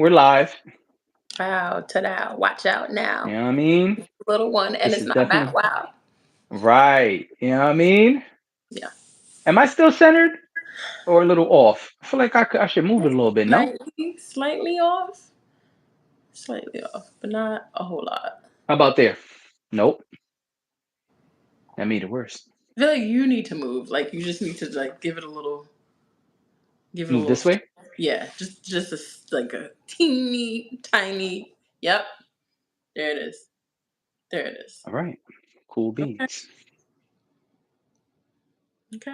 We're live. Wow, ta-da, watch out You now. know what I mean? Little one, and This it's is not that definitely wow. right. You know what I mean? Yeah. Am I still centered or a little off? I feel like I should move it a little bit. No? Slightly off. Slightly off, but not a whole lot. How about there? Nope. That made it worse. I feel like you need to move. Like you just need to give it a Move little this way. yeah, just like a teeny tiny. Yep. There it is. There it is. All right. Cool Okay. beans.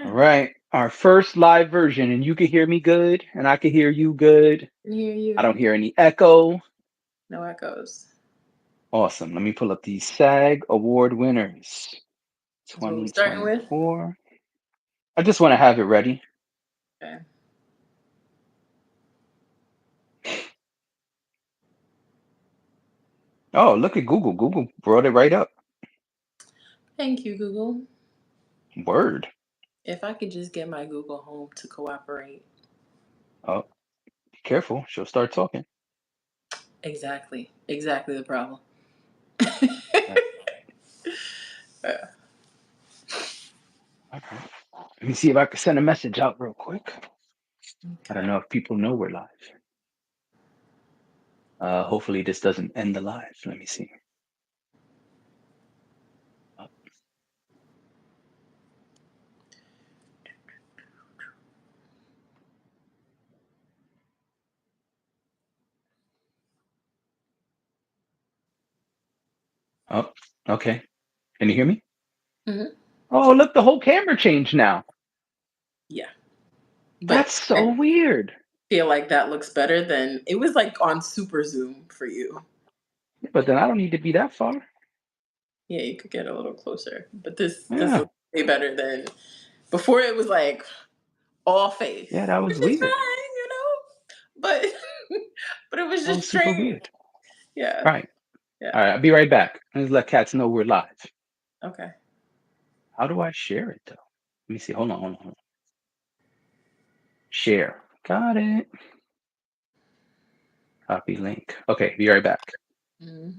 All Okay. right. Our first live version, and you can hear me good, and I can hear you good. Can hear I you. don't hear any echo. No echoes. Awesome. Let me pull up these SAG Award winners That's what we starting with. 2024. I just want to have it ready. Okay. Oh, look at Google. Google brought it right up. Thank you, Google. Word. If I could just get my Google Home to cooperate. Oh, be careful. She'll start talking. Exactly. Exactly the problem. Right. Yeah. Okay. Let me see if I can send a message out real quick. I don't Okay. know if people know we're live. Hopefully this doesn't end the live. Let me see. Oh, oh, okay. Can you hear me? Hmm. Oh, look, the whole camera changed now. Yeah. But That's so I weird. feel like that looks better than it was like on Super Zoom for you. But then I don't need to be that far. Yeah, you could get a little closer. But this Yeah. looks way better than before it was like all Yeah, face. that Which was is weird. fine, But but it was That just was super strange. weird. Yeah. All right. All Yeah. right. I'll be right back. Let's let cats know we're live. Okay. How do I share it though? Let me see. Hold on. Hold on. Hold on. Share. Got it. Copy link. Okay. Be right back. Hmm.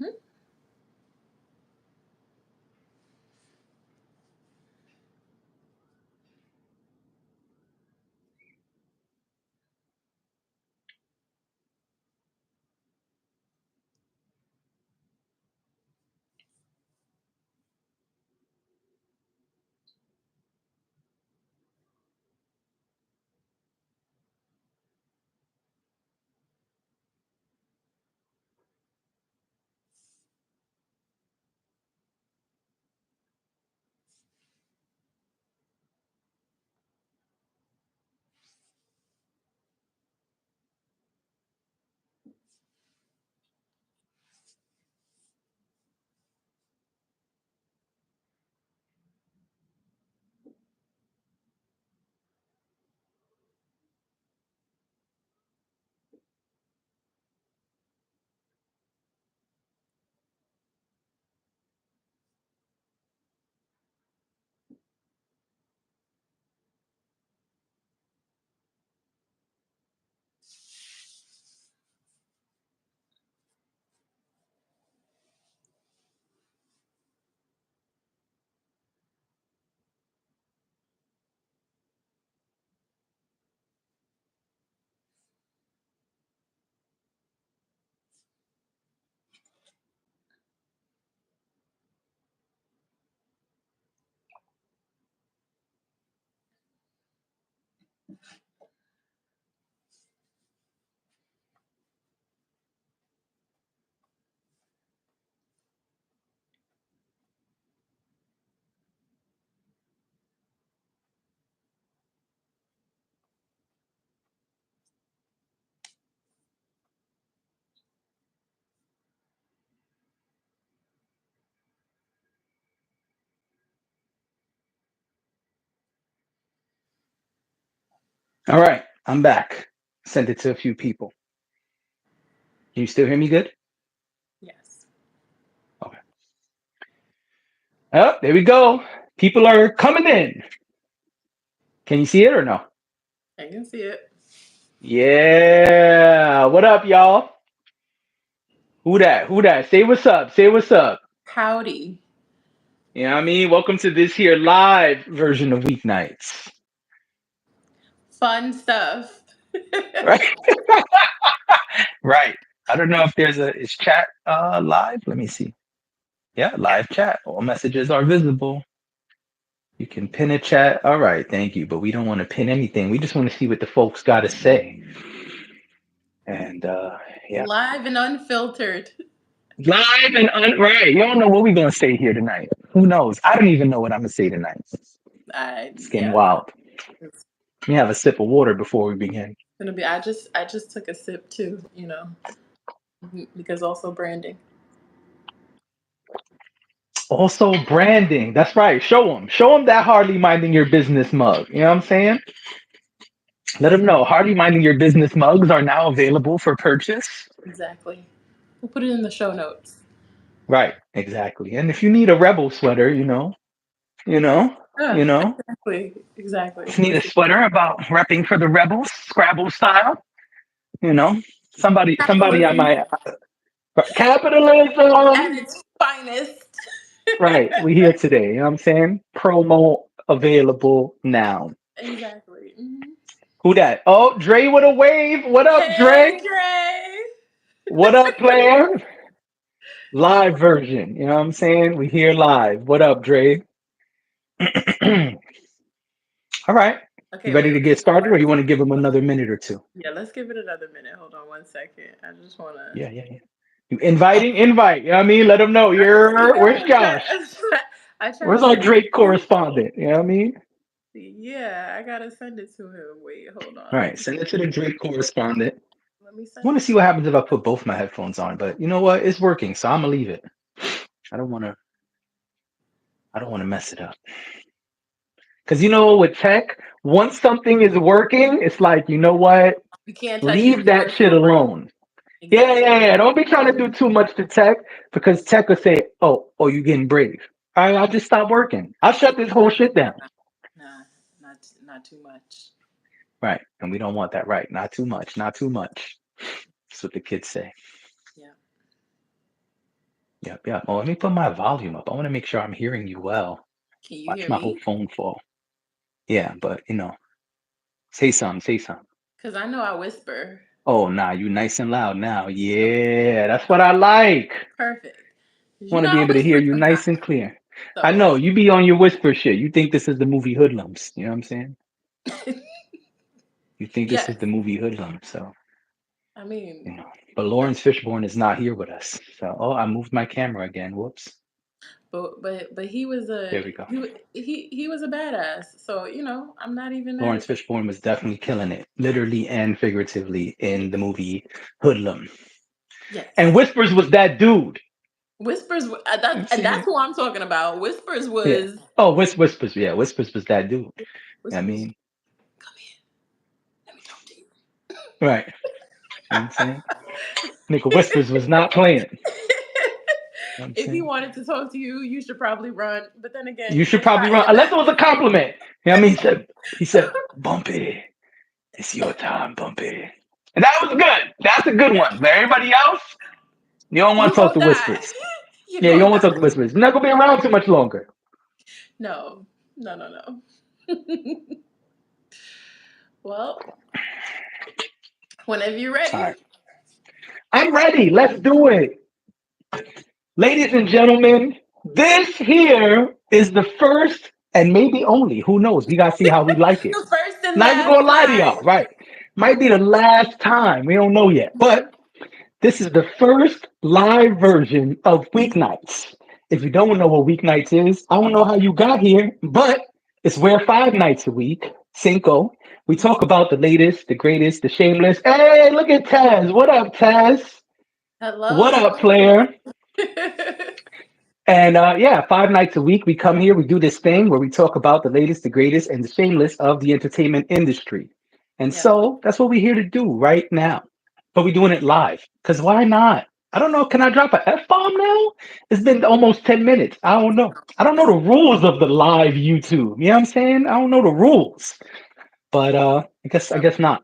All right. I'm back. Sent it to a few people. Can you still hear me good? Yes. Okay. Oh, there we go. People are coming in. Can you see it or no? I can see it. Yeah. What up, y'all? Who that? Who that? Say what's up. Say what's up. Howdy. You know what I mean? Welcome to this here live version of Weeknights. Fun stuff. Right? Right. I don't know if there's a is chat live. Let me see. Yeah, live chat. All messages are visible. You can pin a chat. All right, thank you. But we don't want to pin anything. We just want to see what the folks got to say. And yeah. Live and unfiltered. Live and right. You don't know what we're gonna say here tonight. Who knows? I don't even know what I'm gonna say tonight. It's getting Yeah. wild. It's Let me have a sip of water before we begin. gonna be. I just took a sip too. Because also branding. Also, branding. That's right. Show them. Show them that hardly minding your business mug. You know what I'm saying? Let them know. Hardly minding your business mugs are now available for purchase. Exactly. We'll put it in the show notes. Right. Exactly. And if you need a rebel sweater, you know, Yeah. you know, Exactly. Exactly. if you need a sweater about repping for the rebels, Scrabble style, you know, somebody I Capitalism might capitalism. at its finest. Right. We here today. You know what I'm saying? Promo available now. Exactly. Who that? Oh, Dre with a wave. What up, Hey, Dre? Dre. What up, player? Live version. You know what I'm saying? We here live. What up, Dre? All right. You Okay, ready wait. to get started, or you want to give him another minute or two? Yeah, let's give it another minute. Hold on 1 second. I just want to. Yeah, yeah, yeah. You inviting? Invite. You know what I mean? Let him know. Where's Josh? I tried Where's to our send Drake it. correspondent? You know what I mean? Yeah, I gotta send it to him. Wait, hold All on. right. Send it to the Drake correspondent. Let me I send want to it see to. what happens if I put both my headphones on, but you know what? It's working, so I'm gonna leave it. I don't want to. I don't want to mess it up. Because with tech, once something is working, it's like, you know what? You can't touch it. Leave that shit alone. Yeah, Exactly. yeah, yeah. Don't be trying to do too much to tech because tech will say, oh, you getting brave. All right, I'll just stop working. I'll shut this whole shit down. Nah, not too much. Right. And we don't want that, right? Not too much, not too much. That's what the kids say. Yeah. Yep, yep. Well, let me put my volume up. I want to make sure I'm hearing you well. Can you Watch hear my whole me? phone fall. Yeah, but say something, say something. Cause I know I whisper. Oh, nah, you nice and loud now. Yeah, that's what I like. Perfect. 'Cause Want to be I able to hear whisper you nice and sometimes. clear. I So know you be on your whisper shit. You think this is the movie Hoodlums. You know what I'm saying? You think this is yes, the movie Hoodlums. So, I mean, you know. But Lawrence Fishburne is not here with us. So, I moved my camera again. Whoops. but he was There we go. he was a badass. So I'm not even mad Lawrence at that. Fishburne was definitely killing it, literally and figuratively, in the movie Hoodlum. And Yes. Whispers was that dude. Whispers, I'm and that's saying, who I'm talking about. Whispers yeah. was Oh, Whispers. Yeah, Whispers was that dude. I Whispers. mean, Come here, let me talk to you. right. You know what I'm saying? Nigga, Whispers was not playing. You know what I'm If he saying? wanted to talk to you, you should probably run. But then again, You you should get probably run, tired unless it that. was a compliment. You know what I mean? He said, Bumpy, it's your time, Bumpy. And that was good. That's a good one. But everybody else, you don't want You to talk gonna to die. Whispers. You Yeah, you gonna don't want to talk die. to Whispers. You're not gonna be around too much longer. No, no, no, no. Well, whenever you're All ready. right. I'm ready. Let's do it. Ladies and gentlemen, this here is the first and maybe only, who knows? We gotta see how we like it. The first and Not even last gonna lie to time. y'all, right? Might be the last time. We don't know yet. But this is the first live version of Weeknights. If you don't know what Weeknights is, I don't know how you got here, but it's where 5 nights a week, Cinco, we talk about the latest, the greatest, the shameless. Hey, look at Taz. What up, Taz? What Hello. up, player? And yeah, 5 nights a week, we come here, we do this thing where we talk about the latest, the greatest, and the shameless of the entertainment industry. And Yeah. so that's what we're here to do right now. But we're doing it live. Because why not? I don't know. Can I drop a F bomb now? It's been almost 10 minutes. I don't know. I don't know the rules of the live YouTube. You know what I'm saying? I don't know the rules. But I guess not.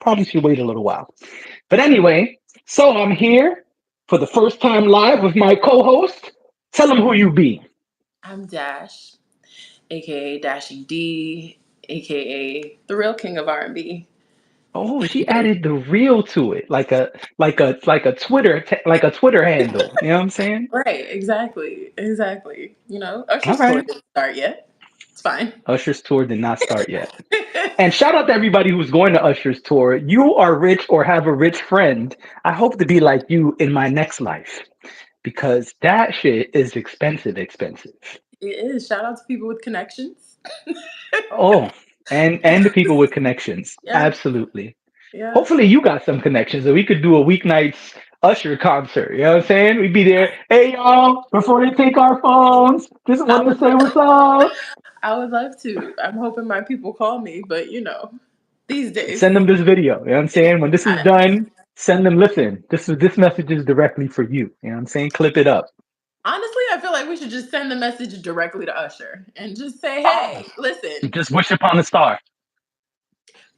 Probably should wait a little while. But anyway, So I'm here for the first time live with my co-host. Tell them who you be. I'm Dash, aka Dashy D, aka the real king of R&B. Oh, she added the real to it, like a Twitter handle. You know what I'm saying? Right, exactly, exactly. All Usher's tour right. didn't start yet. It's fine. Usher's tour did not start yet. And shout out to everybody who's going to Usher's tour. You are rich or have a rich friend. I hope to be like you in my next life because that shit is expensive, expensive. It is. Shout out to people with connections. Oh, and the people with connections. Yeah, Absolutely. yeah. Hopefully you got some connections so we could do a weeknights Usher concert. You know what I'm saying? We'd be there. Hey y'all, before they take our phones, just I want to would, say what's up. I would love to. I'm hoping my people call me, but these days, Send them this video. You know what I'm saying? When this is I, done, send them, listen, this message is directly for you. You know what I'm saying? Clip it up. honestly, I feel like we should just send the message directly to Usher and just say, Oh, "Hey, listen, just wish upon a star.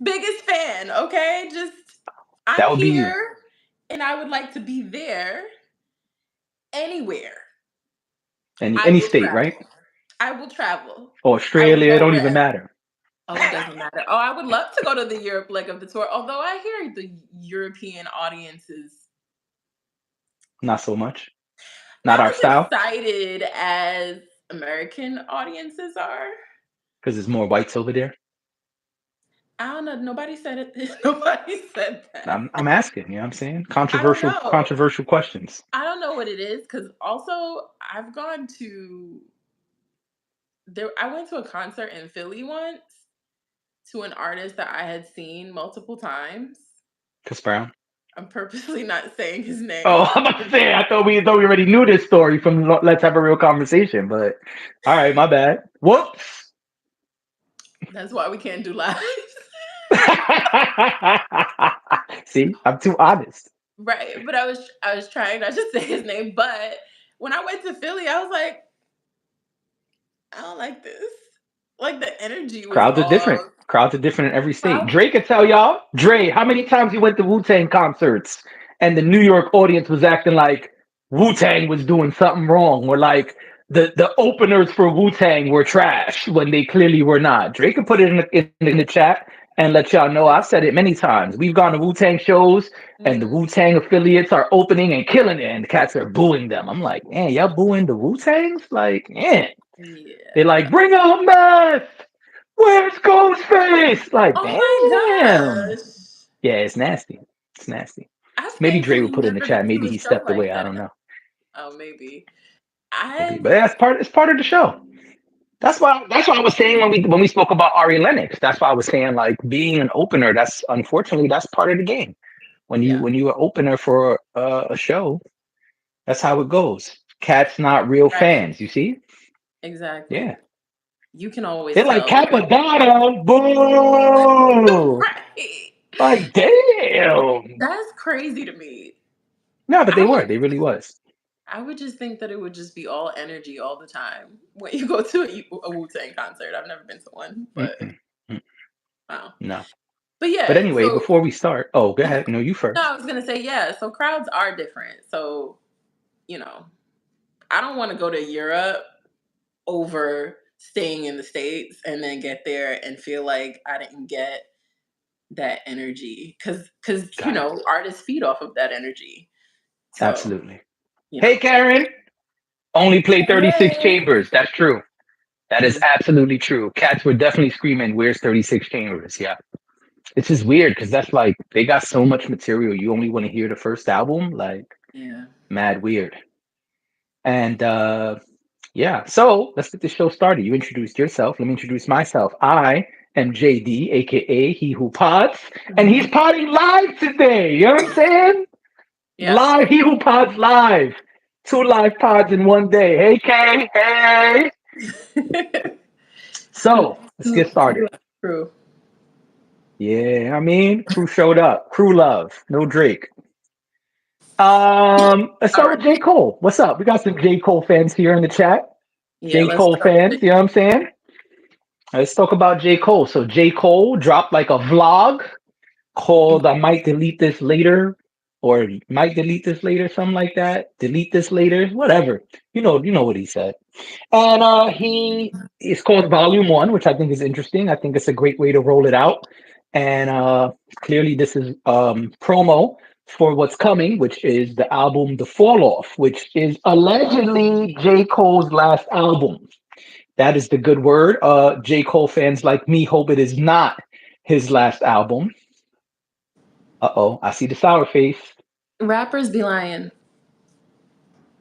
biggest fan, okay? Just That I'm would be you. here and I would like to be there anywhere. I Any will state, right? travel. I will travel. I will Australia, it go don't even wherever. matter. Oh, it doesn't matter. Oh, I would love to go to the Europe leg of the tour, although I hear the European audience is Not so much. Not not our as style, excited as American audiences are. because there's more whites over there. I don't know. Nobody said it. Nobody said that. I'm asking, you know what I'm saying? I don't Controversial, know. controversial questions. I don't know what it is because also I've gone to there. I went to a concert in Philly once to an artist that I had seen multiple times. Chris Brown. I'm purposely not saying his Oh, name. I'm about to say, I thought we already knew this story from Let's Have a Real Conversation, but all right, my bad. Whoops. That's why we can't do live. See, I'm too honest. Right. But I was trying not to say his name. But when I went to Philly, I was like, I don't like this. Like the energy was Crowds are different. off. Crowds are different in every state. Crowd Dre could tell y'all. Dre, how many times you went to Wu Tang concerts and the New York audience was acting like Wu Tang was doing something wrong, or like the openers for Wu Tang were trash when they clearly were not. Dre could put it in the chat and let y'all know. I've said it many times. We've gone to Wu Tang shows and the hmm Wu Tang affiliates are opening and killing it, and the cats are booing them. I'm like, man, y'all booing the Wu Tangs? Like, man. They're Yeah. like, bring out meth. Where's Ghostface? Like, Oh my damn. gosh. Yeah, it's nasty. It's nasty. I've Maybe Dre thankfully would put in the never chat. been to Maybe a he show stepped away. like I that. don't know. Oh, maybe. Maybe, I've but that's part. It's part of the show. That's why I was saying when we spoke about Ari Lennox. That's why I was saying like being an opener. That's unfortunately that's part of the game. When you yeah, when you are opener for a show, that's how it goes. Cats not real right. fans. You see? Yeah. Exactly. You can always They're like tell because Capadonna. Boo. right. Like damn. That's crazy to me. No, but they I were. would They really was. I would just think that it would just be all energy all the time when you go to a Wu Tang concert. I've never been to one, but Mm-mm. Mm, wow. no. But But yeah, anyway, so before we start, oh, go no, ahead. No, you first. I was gonna say yeah. So crowds are different. So you know, I don't want to go to Europe over staying in the States and then get there and feel like I didn't get that energy because Got it. artists feed off of that energy. So Absolutely. you Hey, know, Karen. Only played 36 hey, chambers. That's true. That is mm, absolutely true. Cats were definitely screaming, "Where's 36 chambers?" Yeah. It's just weird because that's like they got so much material. You only want to hear the first album. Like, yeah, mad weird. And yeah, so let's get the show started. You introduced yourself. Let me introduce myself. I am JD, aka He Who Pods, and he's hmm podding live today. You know what I'm saying? yeah. Live, He Who Pods live. Two live pods in one day. Hey, Kay. Hey. two, So let's get two started. crew. Yeah, I mean, crew showed up. Crew love. No Drake. Let's All start right. with J. Cole. What's up? We got some J. Cole fans here in the chat. Yeah, J. let's Cole start with fans, you know what I'm saying? Let's talk about J. Cole. So J. Cole dropped like a vlog called I Might Delete This Later or might delete this later, something like that. Delete this later, whatever. You know what he said. And he it's called Volume One, which I think is interesting. I think it's a great way to roll it out. And clearly, this is promo for what's coming, which is the album The Fall Off, which is allegedly J. Cole's last album. That is the good word. J. Cole fans like me hope it is not his last album. Uh-oh, I see the sour face. Rappers be lying.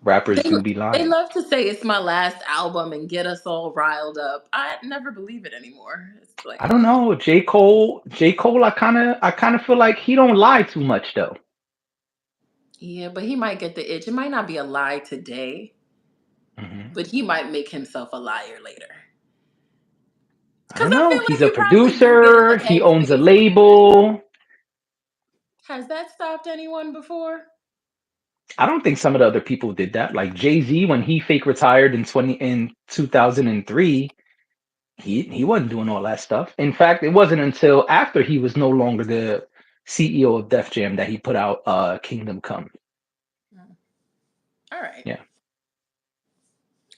Rappers They do be they lying. love to say it's my last album and get us all riled up. I never believe it anymore. It's like, I don't know. J. Cole, I kind of feel like he don't lie too much though. yeah, but he might get the itch. It might not be a lie today, Mhm. but he might make himself a liar later. I Because don't I know. feel He's like a you probably do get in the producer. He owns a headspace where label. has that stopped anyone before? I don't think some of the other people did that. Like Jay-Z, when he fake retired in 2003, he wasn't doing all that stuff. In fact, it wasn't until after he was no longer the CEO of Def Jam that he put out Kingdom Come. Mm. All right. Yeah.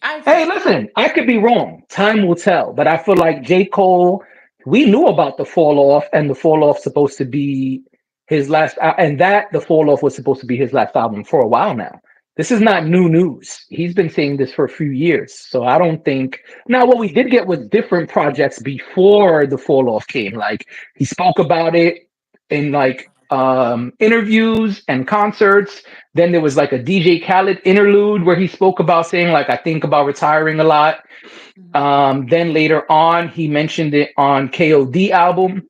I Hey, accept that. listen, I could be wrong. Time will tell. But I feel like J. Cole, we knew about the fall off, and the fall off supposed to be his last, and that the fall off was supposed to be his last album for a while now. This is not new news. He's been saying this for a few years. So I don't think. Now, what we did get was different projects before the fall off came. Like he spoke about it in like interviews and concerts. Then there was like a DJ Khaled interlude where he spoke about saying like I think about retiring a lot. Mhm. Then later on he mentioned it on KOD album.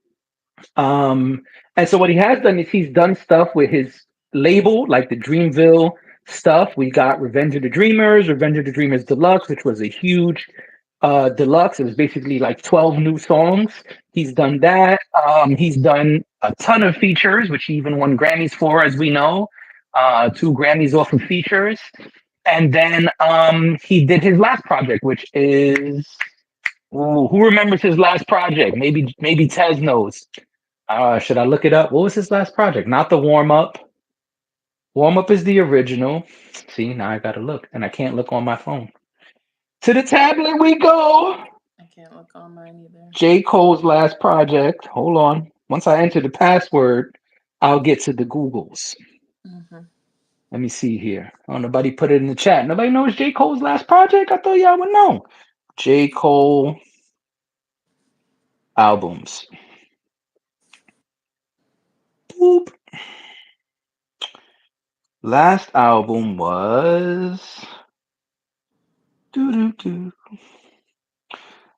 Um, and so what he has done is he's done stuff with his label, like the Dreamville stuff. We got Revenge of the Dreamers Deluxe, which was a huge deluxe. It was basically like 12 new songs. He's done that. He's done a ton of features, which he even won Grammys for, as we know. Two Grammys off of features. And then he did his last project, which is ooh, who remembers his last project? Maybe Tez knows. Should I look it up? What was his last project? Not the warm up. Warm up is the original. See, now I gotta look, and I can't look on my phone. To the tablet we go. I can't look on mine either. J. Cole's last project. Hold on. Once I enter the password, I'll get to the Googles. Hmm. Let me see here. Oh, nobody put it in the chat. Nobody knows J. Cole's last project? I thought y'all would know. J. Cole albums. Boop. Last album was. Doo-doo-doo.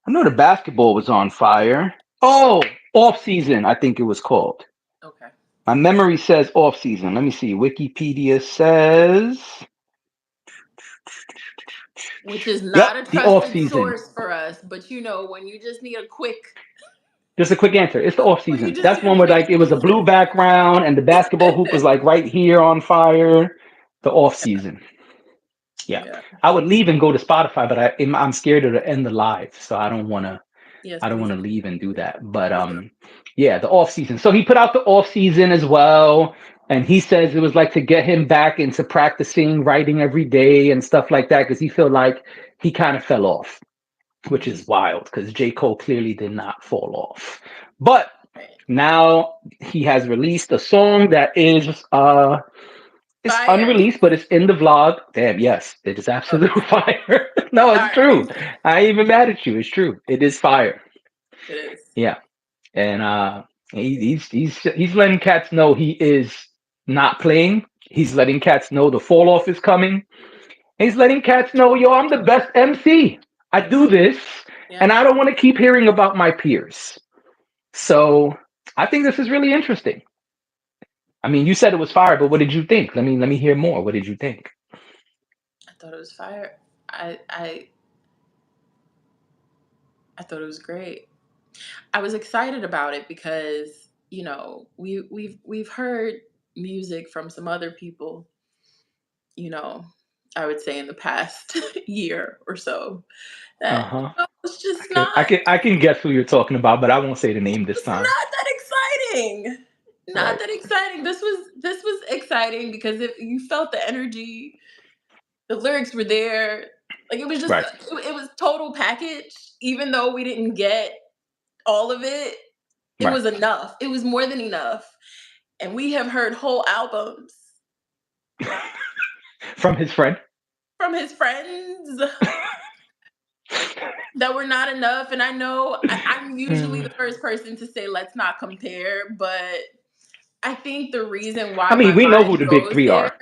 I know the basketball was on fire. Oh, off season, I think it was called. Okay. My memory says off season. Let me see. Wikipedia says. Which is not a Yep, the off trusted season. source for us, but when you just need a quick, Just a quick answer. It's the off when you season. just That's need a one where quick like it was a blue answer. background and the basketball hoop was like right here on fire. The off season. Yeah, Yeah. I would leave and go to Spotify, but I'm scared to end the live, so Yes, I don't want please to do. leave and do that. But Please do. yeah, the off season. So he put out the off season as well, and he says it was like to get him back into practicing writing every day and stuff like that because he felt like he kind of fell off, which is wild because J. Cole clearly did not fall off. But Right. now he has released a song that is it's Fire. unreleased, but it's in the vlog. Damn, yes, it is absolute Okay. fire. No, All it's true. right. I ain't even mad at you. It's true. It is fire. It is. Yeah, and he's letting cats know he is not playing. He's letting cats know the fall off is coming. He's letting cats know, yo, I'm the best MC. I do this, Yeah. and I don't want to keep hearing about my peers. So I think this is really interesting. I mean, you said it was fire, but what did you think? Let me hear more. What did you think? I thought it was fire. I I I thought it was great. I was excited about it because, we've heard music from some other people, you know, I would say in the past year or so Uh that huh. it's just I can guess who you're talking about, but I won't say the name this time. not that exciting. Not Right. that exciting. This was exciting because if you felt the energy, the lyrics were there. Like it was just Right. it was total package. Even though we didn't get all of it, it Right. was enough. It was more than enough. And we have heard whole albums From his friend. from his friends that were not enough. And I know I'm usually Hmm. the first person to say let's not compare, but I think the reason I why mean, my we know who mind the big goes three there are.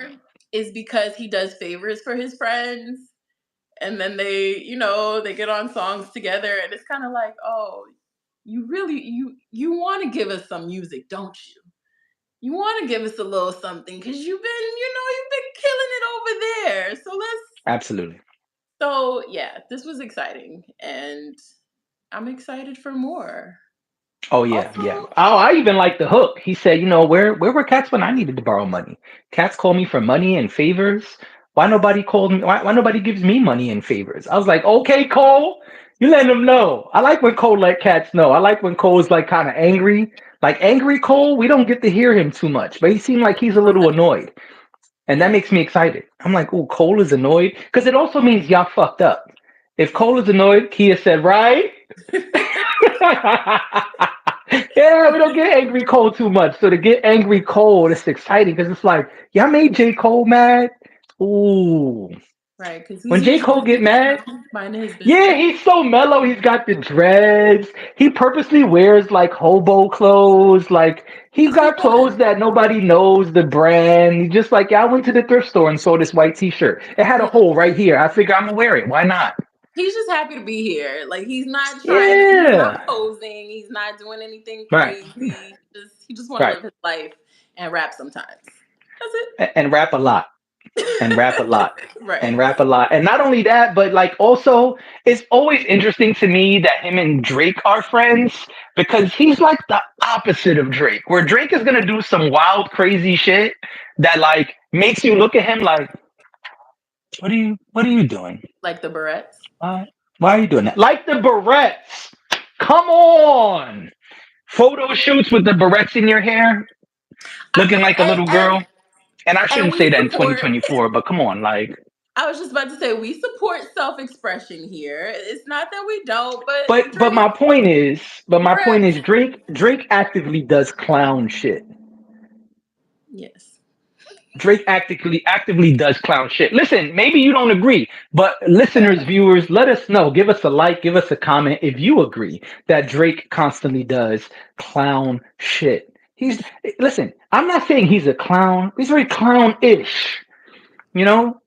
is because he does favors for his friends. And then they, they get on songs together and it's kind of like, oh, you really you want to give us some music, don't you? You want to give us a little something because you've been killing it over there. Absolutely. So yeah, this was exciting and I'm excited for more. Oh yeah, yeah. Also, Oh, I even like the hook. He said, where were cats when I needed to borrow money? Cats call me for money and favors. Why nobody called me? Why nobody gives me money and favors? I was like, okay, Cole, you let him know. I like when Cole let cats know. I like when Cole's like kind of angry, like angry Cole. We don't get to hear him too much, but he seemed like he's a little annoyed, and that yeah. makes me excited. I'm like, oh, Cole is annoyed because it also means y'all fucked up. If Cole is annoyed, Kia said, right? Yeah, we don't get angry Cole too much. So to get angry Cole, it's exciting because it's like, y'all made J. Cole mad. Ooh. Right, because When he's J. Cole usually get mad, minding his yeah, business. he's so mellow. He's got the dreads. He purposely wears like hobo clothes. Like he's He got clothes does. that nobody knows the brand. He just like, yeah, I went to the thrift store and saw this white t-shirt. It had a Yeah. hole right here. I figure I'm gonna wear it. Why not? He's just happy to be here. Like he's not Yeah. posing, he's not doing anything Right. crazy. He just want to Right. live his life and rap sometimes. That's And rap a lot. And rap a it. lot and Right. rap a lot. And not only that, but like also, it's always interesting to me that him and Drake are friends because he's like the opposite of Drake, where Drake is gonna do some wild, crazy shit that like makes you look at him like, what are you doing? Like the barrettes. Why are you doing that? Like the barrettes. Come on. Photo shoots with the barrettes in your hair, I looking mean, like a little girl. And I and shouldn't we say that in support 2024, but come on, like I was just about to say we support self-expression here. It's not that we don't, but But Drake my point barrettes. is Drake actively does clown shit. Yes. Drake actively does clown shit. Listen, maybe you don't agree, but listeners, viewers, let us know. Give us a like, give us a comment if you agree that Drake constantly does clown shit. He's listen, I'm not saying he's a clown. He's very clown-ish.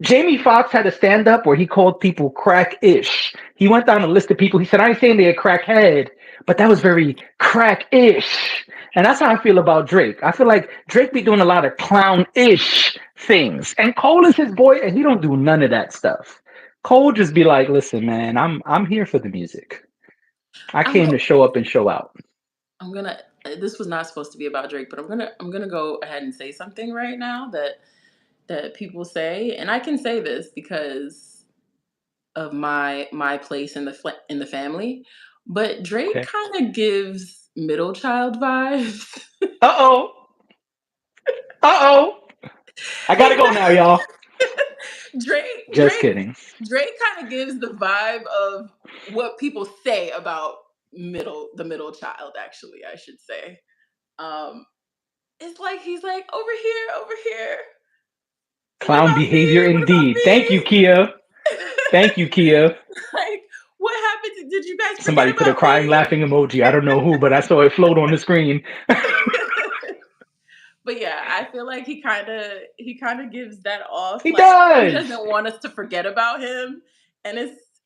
Jamie Foxx had a stand up where he called people crack-ish. He went down a list of people. He said, I ain't saying they're a crackhead, but that was very crack-ish. And that's how I feel about Drake. I feel like Drake be doing a lot of clown-ish things. And Cole is his boy, and he don't do none of that stuff. Cole just be like, listen, man, I'm here for the music. I I'm came go- to show up and show out. I'm gonna. This was not supposed to be about Drake, but I'm gonna go ahead and say something right now that people say, and I can say this because of my place in the family. But Drake Okay. kind of gives middle child vibes. Uh-oh. Uh-oh. I gotta go now, y'all. Drake Just Drake kidding. Drake kind of gives the vibe of what people say about the middle child. Actually, I should say. Um, it's like he's like over here. What Clown about behavior me? What about indeed. Thank you, me? Kia. Thank you, Kia. Like, what happened? Did you guys forget Somebody put a about crying me? laughing emoji. I don't know who, but I saw it float on the screen. But yeah, I feel like he kind of gives that off. He Like he does. doesn't want us to forget about him, and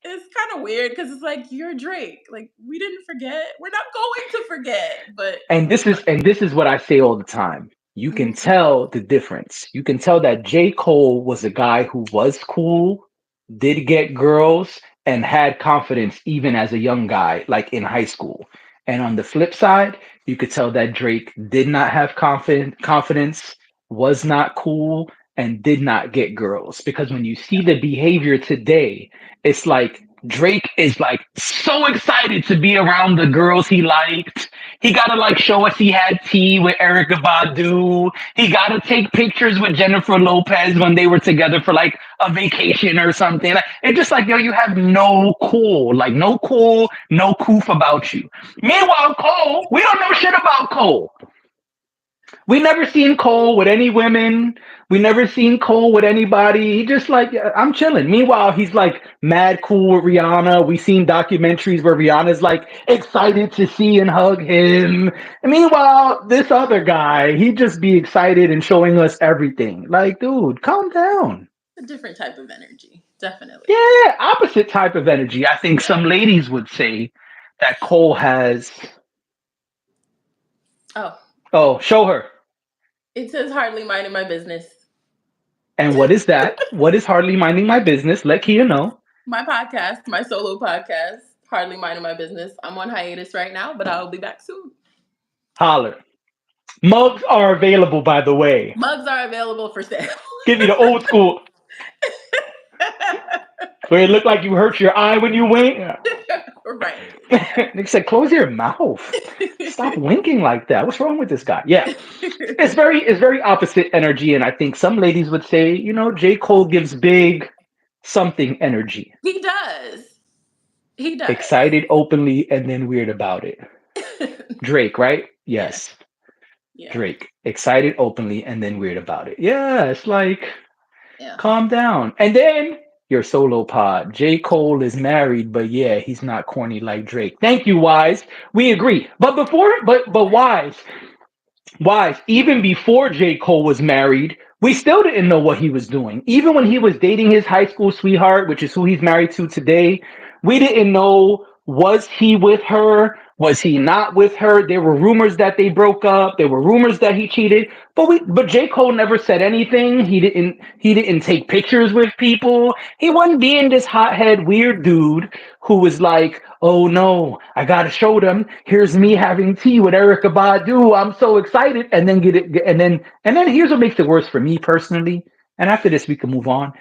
it's kind of weird because it's like you're Drake. Like we didn't forget. We're not going to forget. But And this is what I say all the time. You can Mhm. tell the difference. You can tell that J. Cole was a guy who was cool, did get girls, and had confidence even as a young guy, like in high school. And on the flip side, you could tell that Drake did not have confidence, was not cool, and did not get girls. Because when you see Yeah. the behavior today, it's like Drake is like so excited to be around the girls he liked. He got to like show us he had tea with Erica Badu. He got to take pictures with Jennifer Lopez when they were together for like a vacation or something. Like, it's just like, yo, you have no cool, like no cool, no coof about you. Meanwhile, Cole, we don't know shit about Cole. We never seen Cole with any women. We never seen Cole with anybody. He just like, I'm chilling. Meanwhile, he's like mad cool with Rihanna. We seen documentaries where Rihanna's like excited to see and hug him. And meanwhile, this other guy, he just be excited and showing us everything. Like, dude, calm down. A different type of energy, definitely. Yeah, opposite type of energy. I think Yeah. some ladies would say that Cole has. Oh, Oh, show her. it says hardly minding my business. And what is that? What is hardly minding my business? Let Kia know. My podcast, my solo podcast, hardly minding my business. I'm on hiatus right now, but I'll be back soon. Holler. Mugs are available, by the way. Mugs are available for sale. Give you the old school where it looked like you hurt your eye when you wink. Right. They said, close your mouth. Stop winking like that. What's wrong with this guy? Yeah. It's very opposite energy. And I think some ladies would say, you know, J. Cole gives big something energy. He does. He does. Excited openly and then weird about it. Drake, right? Yes. Yeah. Drake. Excited openly and then weird about it. Yeah, it's like, Yeah. calm down. And then your solo pod. J. Cole is married, but yeah, he's not corny like Drake. Thank you, Wise. We agree. But Wise, even before J. Cole was married, we still didn't know what he was doing. Even when he was dating his high school sweetheart, which is who he's married to today, we didn't know, was he with her? Was he not with her? There were rumors that they broke up. There were rumors that he cheated. But J. Cole never said anything. He didn't take pictures with people. He wasn't being this hothead weird dude who was like, oh no, I gotta show them. Here's me having tea with Erica Badu. I'm so excited. And then and then here's what makes it worse for me personally. And after this, we can move on.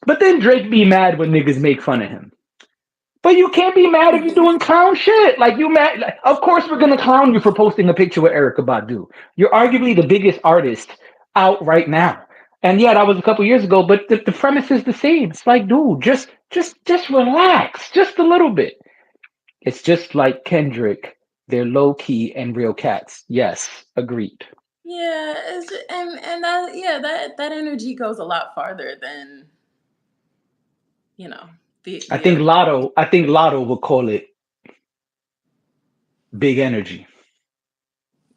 But then Drake be mad when niggas make fun of him. But you can't be mad if you're doing clown shit. Like you mad. Like, of course, we're gonna clown you for posting a picture with Erica Badu. You're arguably the biggest artist out right now. And yeah, that was a couple years ago. But the premise is the same. It's like, dude, just relax, just a little bit. It's just like Kendrick. They're low key and real cats. Yes, agreed. Yeah, and that that energy goes a lot farther than I think Lotto would call it big energy.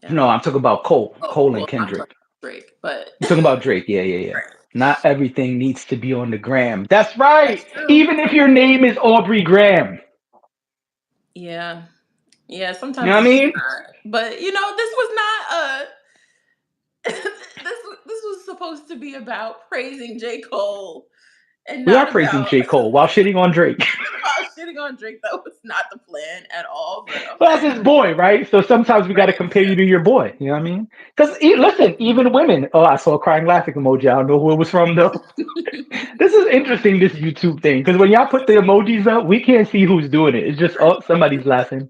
Yeah. No, I'm talking about Cole and Kendrick. Drake, but I'm talking about Drake. Yeah. Right. Not everything needs to be on the gram. That's right. That's even if your name is Aubrey Graham. Yeah. Sometimes, you know what I mean. But this was not this was supposed to be about praising J. Cole. And we are praising J. Cole while shitting on Drake. While shitting on Drake, that was not the plan at all. Well, that's his boy, right? So sometimes we got to compare you to your boy. You know what I mean? Because listen, even women. Oh, I saw a crying laughing emoji. I don't know who it was from though. This is interesting. This YouTube thing, because when y'all put the emojis up, we can't see who's doing it. It's just somebody's laughing.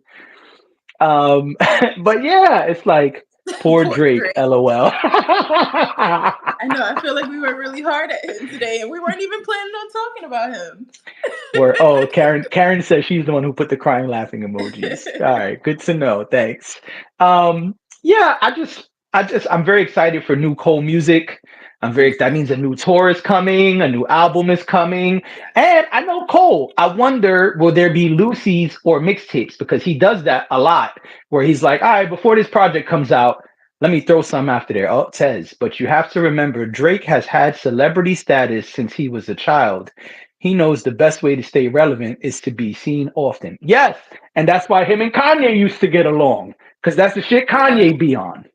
But yeah, it's like poor Drake. LOL. I know. I feel like we were really hard at him today, and we weren't even planning on talking about him. Karen says she's the one who put the crying laughing emojis. All right, good to know. Thanks. Yeah, I'm very excited for new Cole music. That means a new tour is coming, a new album is coming. And I know Cole, I wonder, will there be Lucy's or mixtapes? Because he does that a lot, where he's like, all right, before this project comes out, let me throw some after there. Oh, Tez. But you have to remember, Drake has had celebrity status since he was a child. He knows the best way to stay relevant is to be seen often. Yes. And that's why him and Kanye used to get along, because that's the shit Kanye be on.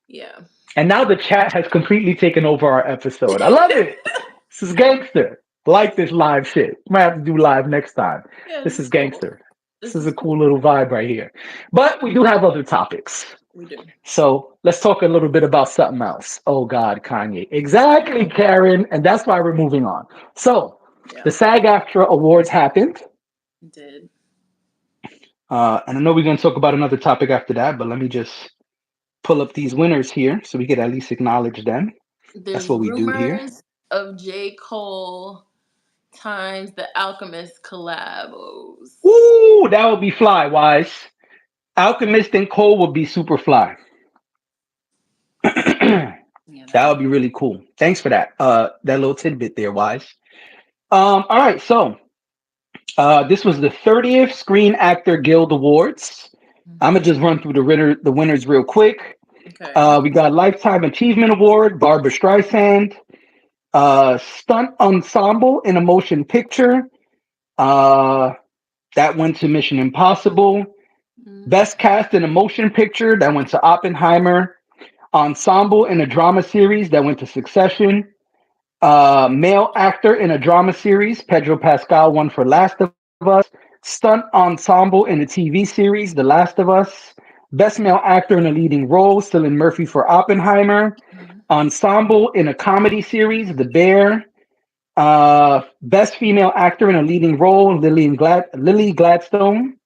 Yeah. And now the chat has completely taken over our episode. I love it. This is gangster. Like this live shit. Might have to do live next time. Yeah, this is gangster. Cool. This is a cool little vibe right here. But we do have other topics. We do. So let's talk a little bit about something else. Oh God, Kanye. Exactly, Karen. And that's why we're moving on. So the SAG-AFTRA Awards happened. It did. And I know we're going to talk about another topic after that, but let me just pull up these winners here so we could at least acknowledge them. That's There's what we do here. rumors of J. Cole times the Alchemist collabos. Ooh, that would be fly, Wise. Alchemist and Cole would be super fly. That Yeah, that would would be really cool. Thanks for that. That little tidbit there, Wise. All right, so this was the 30th Screen Actor Guild Awards. I'm gonna just run through the winners real quick. okay. We got Lifetime Achievement Award, Barbara Streisand. Stunt Ensemble in a Motion Picture. Uh, that went to Mission Impossible. Mm. Best Cast in a Motion Picture. That went to Oppenheimer. Ensemble in a Drama Series. That went to Succession. Male Actor in a Drama Series. Pedro Pascal won for Last of Us. Stunt Ensemble in a TV Series. The Last of Us. Best Male Actor in a Leading Role. Cillian Murphy for Oppenheimer. Mm. Ensemble in a Comedy Series. The Bear. Best female actor in a leading role, Lily Gladstone.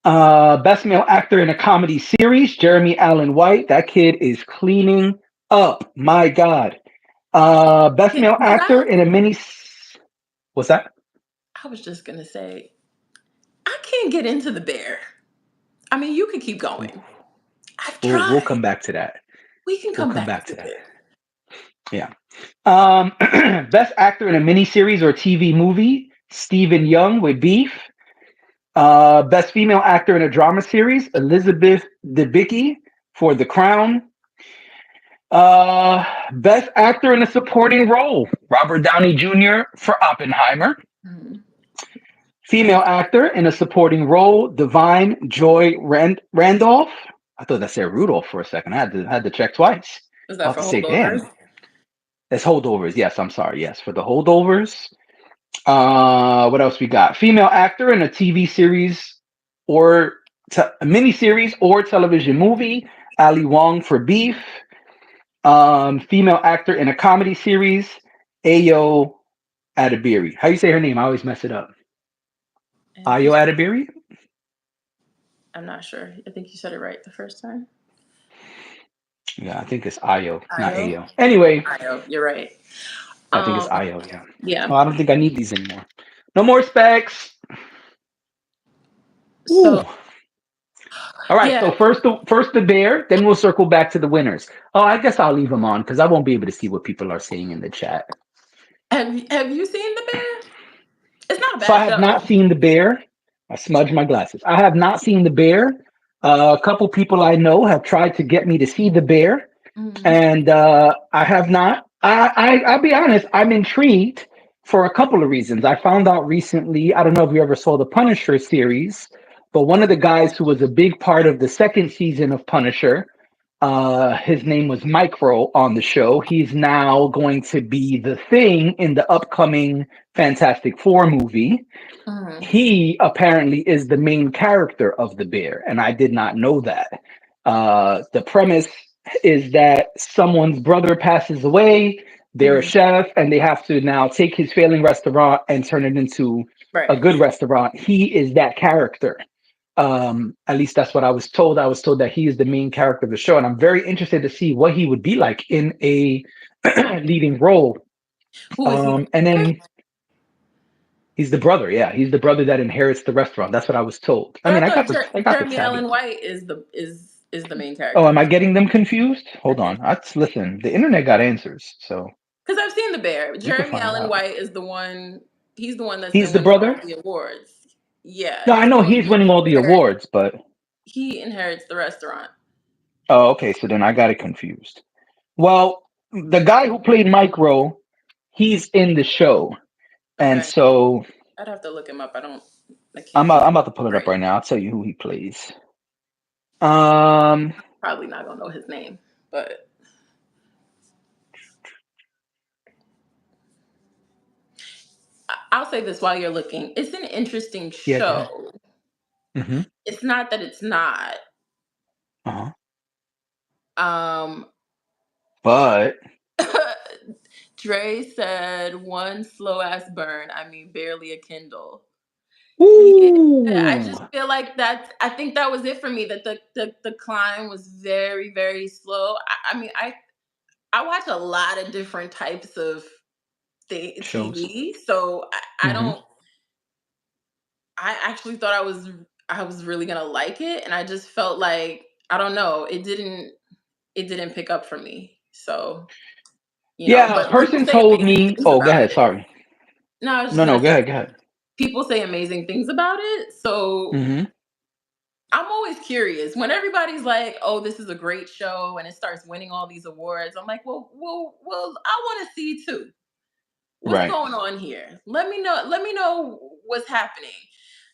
Best male actor in a comedy series, Jeremy Allen White. That kid is cleaning up. My God. Best male Was actor I? in a mini. What's that? I was just gonna say I can't get into the bear. I mean, you can keep going. I've We'll tried. come back to that. We can We'll come come back back to to that. it. Yeah. Best actor in a miniseries or TV movie, Stephen Young with Beef. Best female actor in a drama series, Elizabeth Debicki for The Crown. Best actor in a supporting role, Robert Downey Jr. for Oppenheimer. Mhm. Female actor in a supporting role, Divine Joy Randolph. I thought that said Rudolph for a second. I had to check twice. Is I'll that have for to say, holdovers? damn. That's holdovers. Yes, I'm sorry. Yes, for the holdovers. What else we got? Female actor in a TV series or a miniseries or television movie, Ali Wong for Beef. Female actor in a comedy series, Ayo Adebiri. How you say her name? I always mess it up. I think you. Ayo Adebiri? I'm not sure. I think you said it right the first time. Yeah, I think it's Ayo, not Io. Ayo. Anyway, Io. You're right. I think it's Um. Ayo. Yeah. Yeah. Oh, I don't think I need these anymore. No more specs. So Ooh. All right. So yeah. first the bear, then we'll circle back to the winners. Oh, I guess I'll leave them on because I won't be able to see what people are saying in the chat. Have you seen the bear? It's not a So I bad have show. not seen the bear. I smudged my glasses. I have not seen the bear. A couple people I know have tried to get me to see the bear, Mhm. and I have not. I'll be honest. I'm intrigued for a couple of reasons. I found out recently. I don't know if you ever saw the Punisher series, but one of the guys who was a big part of the second season of Punisher, his name was Micro on the show. He's now going to be the Thing in the upcoming Fantastic Four movie. Mhm. He apparently is the main character of the bear, and I did not know that. The premise is that someone's brother passes away, they're a Mhm. chef, and they have to now take his failing restaurant and turn it into a Right. good restaurant. He is that character. At least that's what I was told. I was told that he is the main character of the show, and I'm very interested to see what he would be like in a leading role. Who is he? The And bear? then he's the brother. Yeah, he's the brother that inherits the restaurant. That's what I was told. I But I mean, thought I got the Jeremy tagline. Allen White is the main Oh, character am of I the show. getting them confused? I Hold think on. Listen. The internet got answers, so because I've seen the bear. we could Jeremy find Allen out. White is the one. He's the one that's He's been the winning all brother. the awards. Yeah, No, I he's the know one he's who winning all the inherits. awards, but He inherits the restaurant. oh, okay. So then I got it confused. Well, the guy who played Micro, he's in the show, and Okay, so I'd have to look him up. I don't. I I'm can't about, think I'm about to pull it up right. right now. I'll tell you who he plays. Um, Probably not gonna know his name, but I'll say this while you're looking. It's an interesting yeah, go ahead. show. Mm-hmm. It's not that it's not. Uh-huh. Um, But Dre said one slow ass burn. I mean, barely a Kindle. Yeah, I Ooh. just feel like I think that was it for me. That the climb was very, very slow. I mean, I watch a lot of different types of Shows. TV, so I Hmm. don't. I actually thought I was really gonna like it, and I just felt like I don't know. It didn't pick up for me. So Yeah, a but people person say told amazing me. things Oh, go about ahead. it. Sorry. No, I was just No, no, gonna go say ahead. Go ahead. people say amazing things about it. So Hmm. I'm always curious when everybody's like, "Oh, this is a great show," and it starts winning all these awards. I'm like, "Well, I want to see too. What's Right. going on here? Let me know. Let me know what's happening."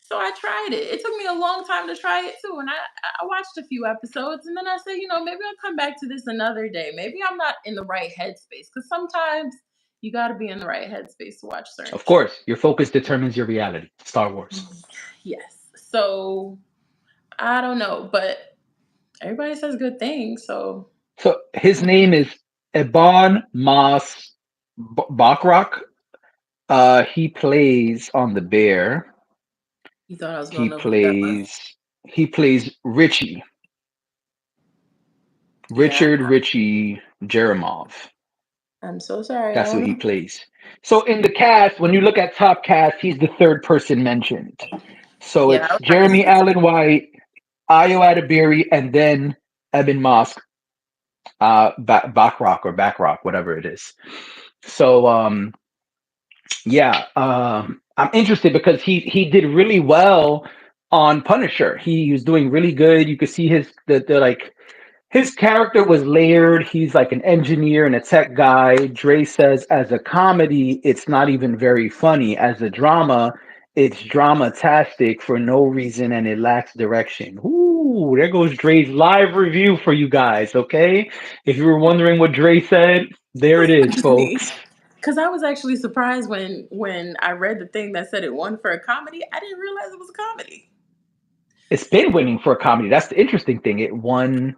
So I tried it. It took me a long time to try it too, and I watched a few episodes, and then I said, maybe I'll come back to this another day. Maybe I'm not in the right headspace because sometimes you got to be in the right headspace to watch certain Of shows. course, your focus determines your reality. Star Wars. Yes. So I don't know, but everybody says good things. So So his name is Ebon Moss Bachrach. He plays on the Bear. you thought I was He gonna know who that was? plays he plays Richie, Yeah, Richie Jeremoth. I'm so sorry. I That's who don't he know. plays. So in the cast, when you look at top cast, he's the third person mentioned. So Yeah, I it's was about to Jeremy say something. Allen White, Ayo Adebiri, and then Eben Moss, Bachrach or Backrock, whatever it is. So yeah, I'm interested because he did really well on Punisher. He was doing really good. You could see the like his character was layered. He's like an engineer and a tech guy. Dre says as a comedy, it's not even very funny. As a drama, it's dramatastic for no reason and it lacks direction. Ooh, there goes Dre's live review for you guys, okay? If you were wondering what Dre said, there it is, Funny. folks. Because I was actually surprised when I read the thing that said it won for a comedy. I didn't realize it was a comedy. It's been winning for a comedy. That's the interesting thing. It won,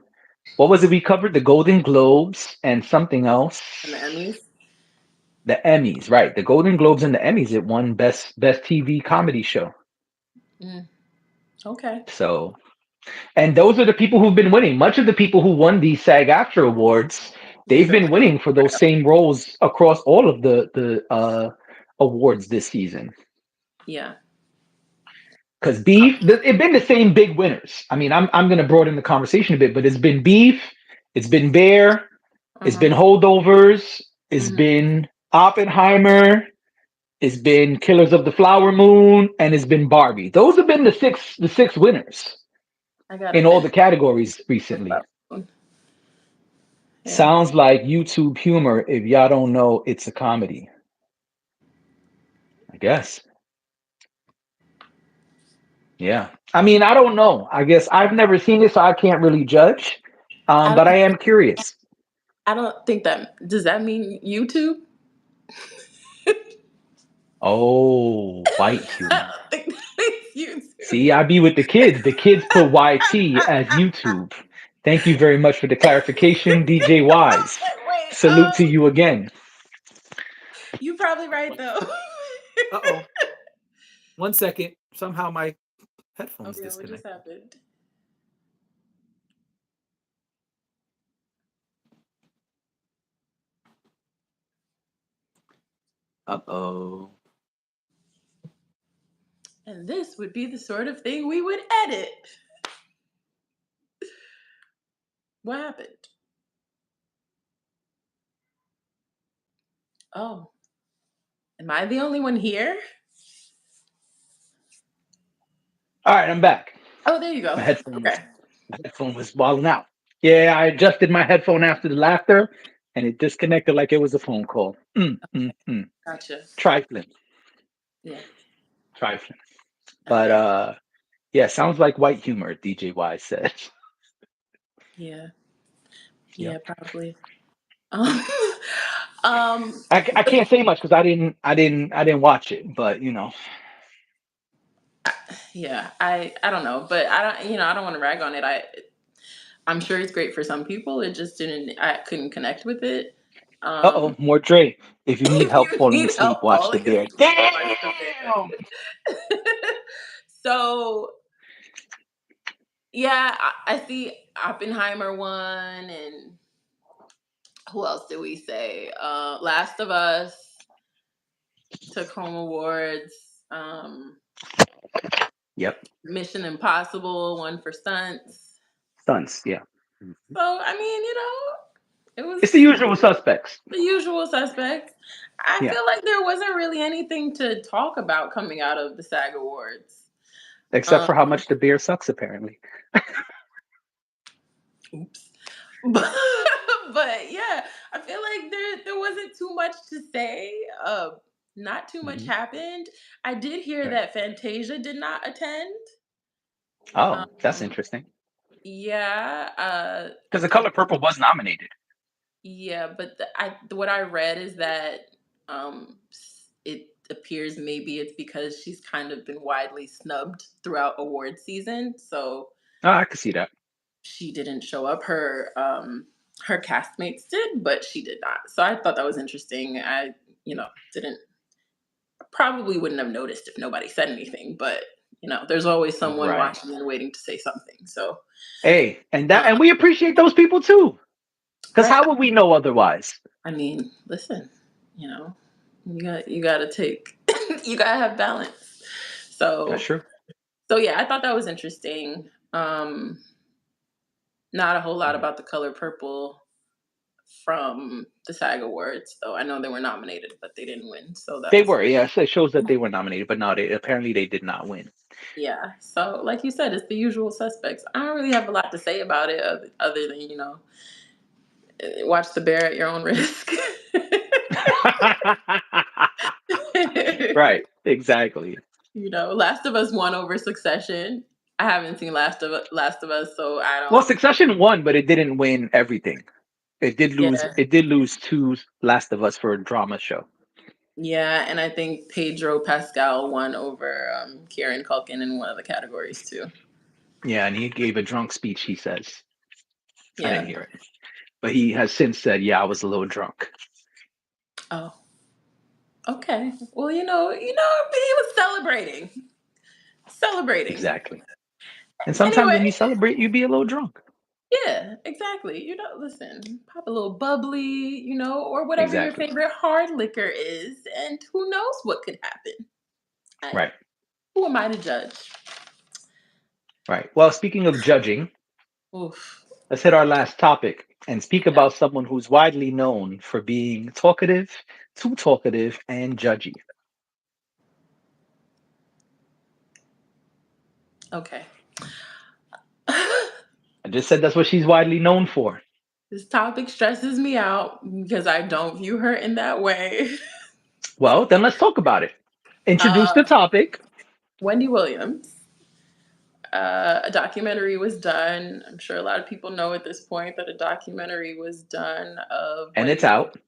what was it we covered? The Golden Globes and something else. And the Emmys. The Emmys, right? The Golden Globes and the Emmys. It won best TV comedy show. Mm, okay. So, and those are the people who've been winning. Much of the people who won these SAG after awards, They've they've been been winning for those same roles across all of the awards this season. yeah. Because Beef, it's been the same big winners. I mean, I'm going to broaden the conversation a bit, but it's been Beef, it's been Bear, it's been Uh-huh. Holdovers, it's Hmm. been Oppenheimer, it's been Killers of the Flower Moon, and it's been Barbie. Those have been the six winners I gotta in all the finish. categories recently. Yeah. Sounds like YouTube humor. If y'all don't know, it's a comedy. I guess. Yeah. I mean, I don't know. I guess I've never seen it, so I can't really judge. I But I don't. am curious. I don't think that. Does that mean YouTube? Oh, white I humor. don't think that means YouTube. See, I be with the kids. The kids put YT as YouTube. Thank you very much for the clarification, DJ I was Wise. like, wait. Salute to you again. You probably right though. Uh-oh. 1 second. Somehow my headphones Okay, what just disconnected. happened? Uh-oh. And this would be the sort of thing we would edit. What happened? Oh, am I the only one here? All right, I'm back. Oh, there you go. My headphone was Okay. my headphone was walling out. Yeah, I adjusted my headphone after the laughter, and it disconnected like it was a phone call. Mm. Gotcha. Trifling, Yeah. trifling. But Okay. yeah, sounds like white humor. DJ Wise said. Yeah. Yeah, Yep. probably. Um, um I but can't say much because I didn't watch it, but yeah, I don't know, but I don't I don't want to rag on it. I'm sure it's great for some people. It just didn't I couldn't connect with it. Uh-oh, more Dre. If you need If help you falling need asleep, help watch The falling Bear. asleep, watch The Damn! Bear. So yeah, I see Oppenheimer won, and who else did we say? Last of Us took home awards. Yep. Mission Impossible won for stunts. Stunts, yeah. So I mean, it It's the was usual suspects. the usual suspects. I Yeah. feel like there wasn't really anything to talk about coming out of the SAG Awards. Except Um, for how much The Bear sucks, apparently. oops. But, but yeah, I feel like there wasn't too much to say. Not too much Mhm. happened. I did hear Right. that Fantasia did not attend. Oh, that's Um, interesting. yeah, Because I The think Color Purple was nominated. yeah, but what I read is that it appears maybe it's because she's kind of been widely snubbed throughout award season, so Oh, I could see that. she didn't show up. Her castmates did, but she did not. So I thought that was interesting. I didn't probably wouldn't have noticed if nobody said anything, but there's always someone Right. watching and waiting to say something. So Hey, and uh, we appreciate those people too. Because right. how would we know otherwise? I mean, listen, you know, you got to take you got to have balance. That's So true. yeah, I thought that was interesting. Not a whole lot Mhm. about The Color Purple from the SAG Awards, though. I know they were nominated, but they didn't win. So that They was were, yes. It shows that they were nominated, but no, apparently they did not win. yeah. So like you said, it's the usual suspects. I don't really have a lot to say about it other than watch The Bear at your own risk. Right, exactly. Last of Us won over Succession. I haven't seen Last of Us, so I Well, don't. Succession won, but it didn't win everything. It did lose. Yeah, It did lose two Last of Us for a drama show. yeah, and I think Pedro Pascal won over Kieran Culkin in one of the categories too. Yeah, and he gave a drunk speech. He says, I didn't Yeah. hear it, but he has since said, "Yeah, I was a little drunk." Oh, okay. Well, he was celebrating. Exactly. And sometimes when Anyway, you celebrate, you be a little drunk. yeah, exactly. Listen, pop a little bubbly, or whatever your Exactly. favorite hard liquor is, and who knows what could happen. I, Right. who am I to judge? Right. Well, speaking of judging, Oof. let's hit our last topic and speak Yeah. about someone who's widely known for being talkative, too talkative, and judgy. Okay. I just said that's what she's widely known for. This topic stresses me out because I don't view her in that way. Well, then let's talk about it. Introduce the Uh, topic, Wendy Williams. A documentary was done. I'm sure a lot of people know at this point that a documentary was done of and it's Wendy Williams, out.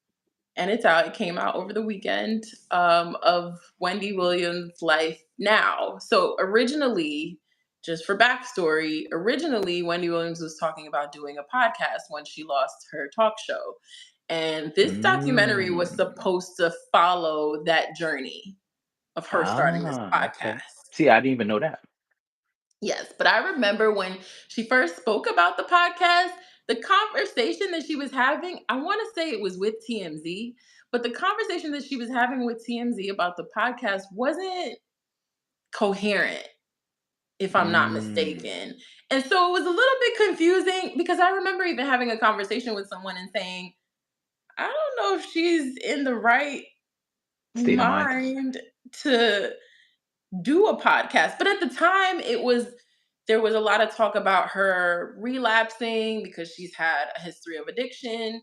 and it's out. It came out over the weekend, of Wendy Williams' life now. So originally, just for backstory, originally Wendy Williams was talking about doing a podcast when she lost her talk show. And this documentary was Mm. supposed to follow that journey of her starting this Okay. podcast. See, I didn't even know that. Yes, but I remember when she first spoke about the podcast, the conversation that she was having, I want to say it was with TMZ, but the conversation that she was having with TMZ about the podcast wasn't coherent, if I'm not Mm. mistaken. And so it was a little bit confusing because I remember even having a conversation with someone and saying, I don't know if she's in the right State of mind. mind to do a podcast. But at the time, there was a lot of talk about her relapsing because she's had a history of addiction.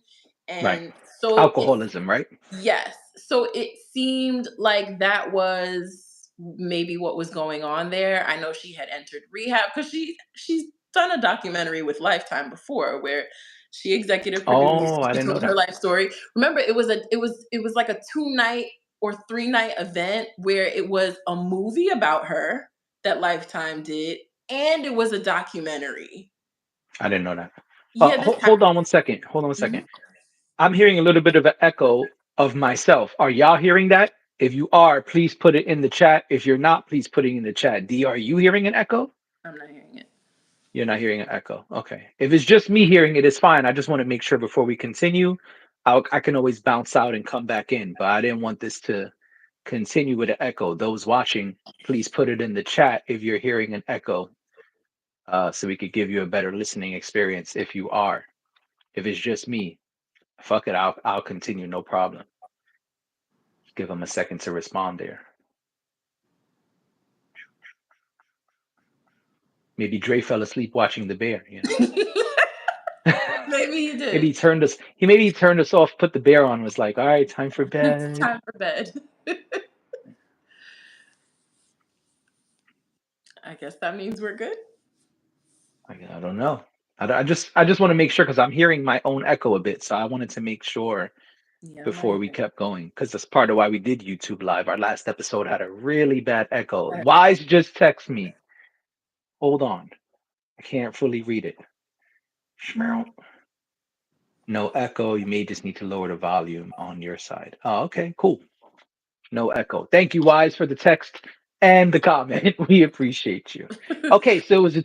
Right. And so Alcoholism, right? yes. So it seemed like that was maybe what was going on there. I know she had entered rehab because she's done a documentary with Lifetime before where she executive produced. Oh, I She didn't know told her that. life story. Remember, it was like a 2 night or 3 night event where it was a movie about her that Lifetime did, and it was a documentary. I didn't know that. Yeah, this Hold happened. on one second. Hold on one second. Mhm. I'm hearing a little bit of an echo of myself. Are y'all hearing that? If you are, please put it in the chat. If you're not, please put it in the chat. D, are you hearing an echo? I'm not hearing it. You're not hearing an echo. Okay. If it's just me hearing it, it's fine. I just want to make sure before we continue. I can always bounce out and come back in, but I didn't want this to continue with an echo. Those watching, please put it in the chat if you're hearing an echo, so we could give you a better listening experience if you are. If it's just me, fuck it. I'll continue. No problem. Give them a second to respond there. Maybe Dre fell asleep watching the bear, you know. Maybe you Maybe did. he turned us off, put the bear on, was like, all right, time for It's bed. time for bed. I guess that means we're good. I don't know. I just want to make sure because I'm hearing my own echo a bit. So I wanted to make sure Yeah, I'm not before we hearing kept going because that's part of why we did YouTube Live. Our last episode had a really bad echo. that. Wise just text me. Hold on. I can't fully read it. Shmeow. No echo. You may just need to lower the volume on your side. Oh, okay, cool. No echo. Thank you, Wise, for the text and the comment. We appreciate you. Okay, so it was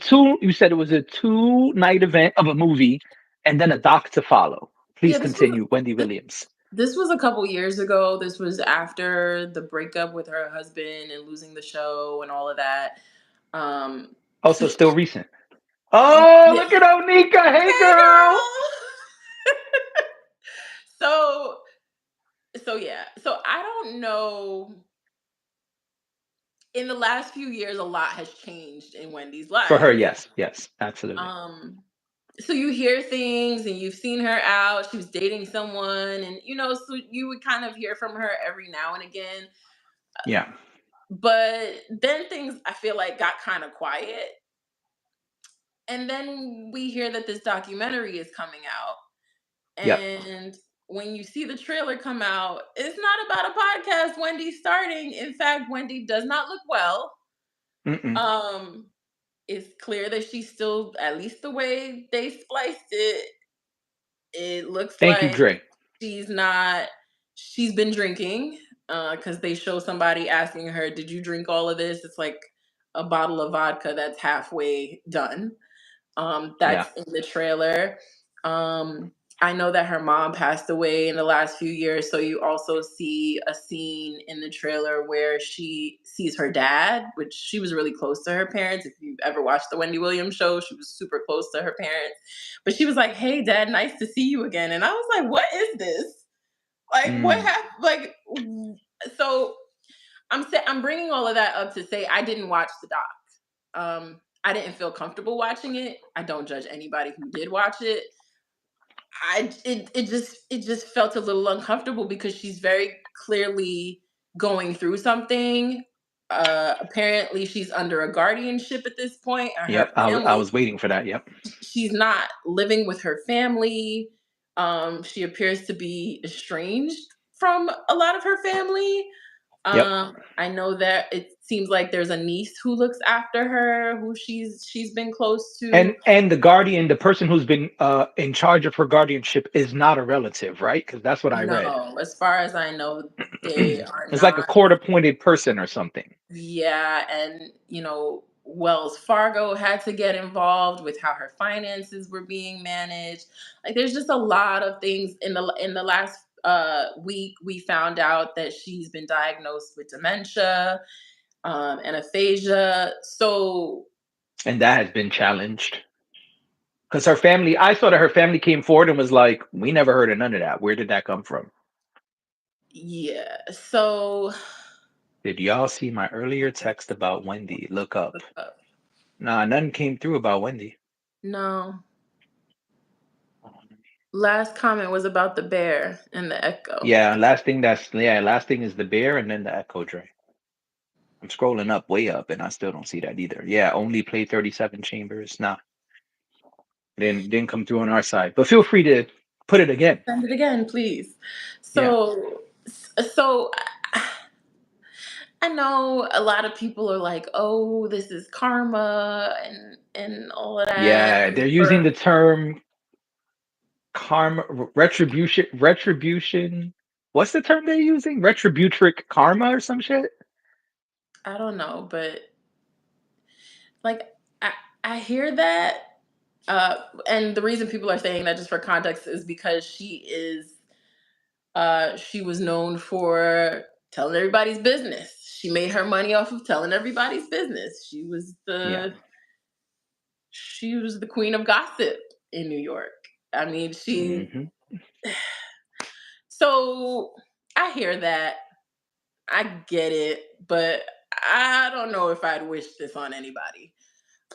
you said it was a two-night event of a movie and then a doc to follow. Yeah, Please continue, Wendy Williams. this was a couple years ago. This was after the breakup with her husband and losing the show and all of that. Um, Also, still recent. Oh, yeah. look at Onika. Hey, Hey, girl. girl. So, so yeah. So I don't know. In the last few years, a lot has changed in Wendy's For her, life. yes, yes, absolutely. Um, so you hear things and you've seen her out. She was dating someone, and so you would kind of hear from her every now and again. Yeah, But then things I feel like got kind of quiet. And then we hear that this documentary is coming out. yep. And when you see the trailer come out, it's not about a podcast Wendy's starting. In fact, Wendy does not look well. Mm-mm. Um, it's clear that she's still, at least the way they spliced it, it looks Thank you, like Dre. she's not, she's been drinking. Because they show somebody asking her, "Did you drink all of this?" It's like a bottle of vodka that's halfway done. Yeah, That's in the trailer. Um, I know that her mom passed away in the last few years, so you also see a scene in the trailer where she sees her dad, which she was really close to her parents. If you've ever watched the Wendy Williams show, she was super close to her parents. But she was like, "Hey, Dad, nice to see you again." And I was like, "What is this? Like, what mm, happened?" So I'm bringing all of that up to say I didn't watch the doc. I didn't feel comfortable watching it. I don't judge anybody who did watch it. It just felt a little uncomfortable because she's very clearly going through something. Apparently she's under a guardianship at this point, and her yep. I family, was waiting for that. Yep, she's not living with her family. She appears to be estranged from a lot of her family. yep. I know that it seems like there's a niece who looks after her, who she's been close to. And the guardian, the person who's been in charge of her guardianship, is not a relative, right? Because that's what I read. No, as far as I know, they are It's like a not. court-appointed person or something. Yeah, and Wells Fargo had to get involved with how her finances were being managed. Like, there's just a lot of things in the last week. We found out that she's been diagnosed with dementia, and aphasia. So And that has been challenged because her family. I saw that her family came forward and was like, "We never heard of none of that. Where did that come from?" yeah, so Did y'all see my earlier text about Wendy? Look up. look up. Nah, none came through about Wendy. No, last comment was about the bear and the echo. Last thing is the bear and then the echo Dre. I'm scrolling up way up and I still don't see that either. Yeah, only play 37 chambers. Nah, didn't come through on our side. But feel free to put it again. Send it again, please. Yeah. So I know a lot of people are like, "Oh, this is karma and all of that." Yeah, they're using the term karma, retribution. What's the term they're using? Retributric karma or some shit? I don't know, but like I I hear that, uh, and the reason people are saying that, just for context, is because she was known for telling everybody's business. She made her money off of telling everybody's business. Yeah. She was the queen of gossip in New York. I mean, Hmm. so I hear that. I get it, but I don't know if I'd wish this on anybody.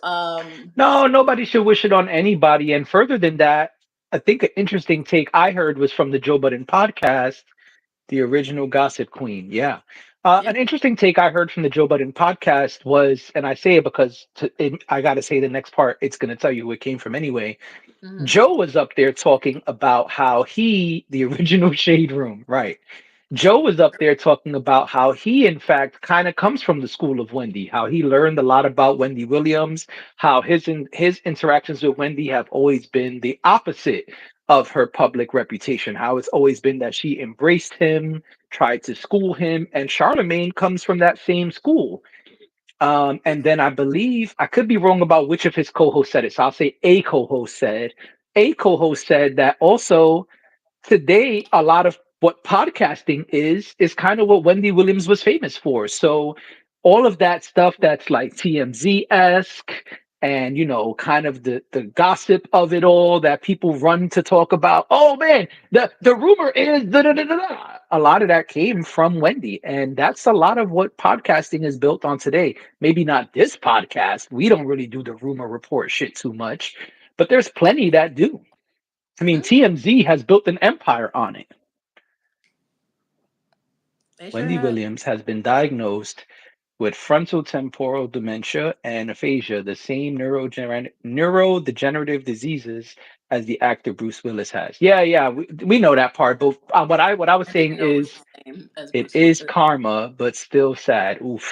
Um, No, nobody should wish it on anybody. And further than that, I think an interesting take I heard was from the Joe Budden podcast, the original Gossip Queen. Yeah. yeah. An interesting take I heard from the Joe Budden podcast was, and I say it because I got to say the next part, it's going to tell you who it came from anyway. Mhm. Joe was up there talking about how the original Shade Room, right? Joe was up there talking about how he, in fact, kind of comes from the school of Wendy, how he learned a lot about Wendy Williams, how his interactions with Wendy have always been the opposite of her public reputation, how it's always been that she embraced him, tried to school him, and Charlemagne comes from that same school. And then I believe I could be wrong about which of his co-hosts said it. So I'll say a co-host said that also today a lot of what podcasting is kind of what Wendy Williams was famous for. So all of that stuff that's like TMZ-esque and kind of the gossip of it all that people run to talk about. Oh man, the rumor is da da da da da. A lot of that came from Wendy, and that's a lot of what podcasting is built on today. Maybe not this podcast. We don't really do the rumor report shit too much, but there's plenty that do. I mean, Mm, TMZ has built an empire on it. they sure Wendy have. Williams has been diagnosed with frontotemporal dementia and aphasia, the same neurodegenerative diseases as the actor Bruce Willis has. Yeah, yeah, we know that part. But what I was I didn't saying know it was is the same as it Bruce is Willis. karma, but still sad. Oof,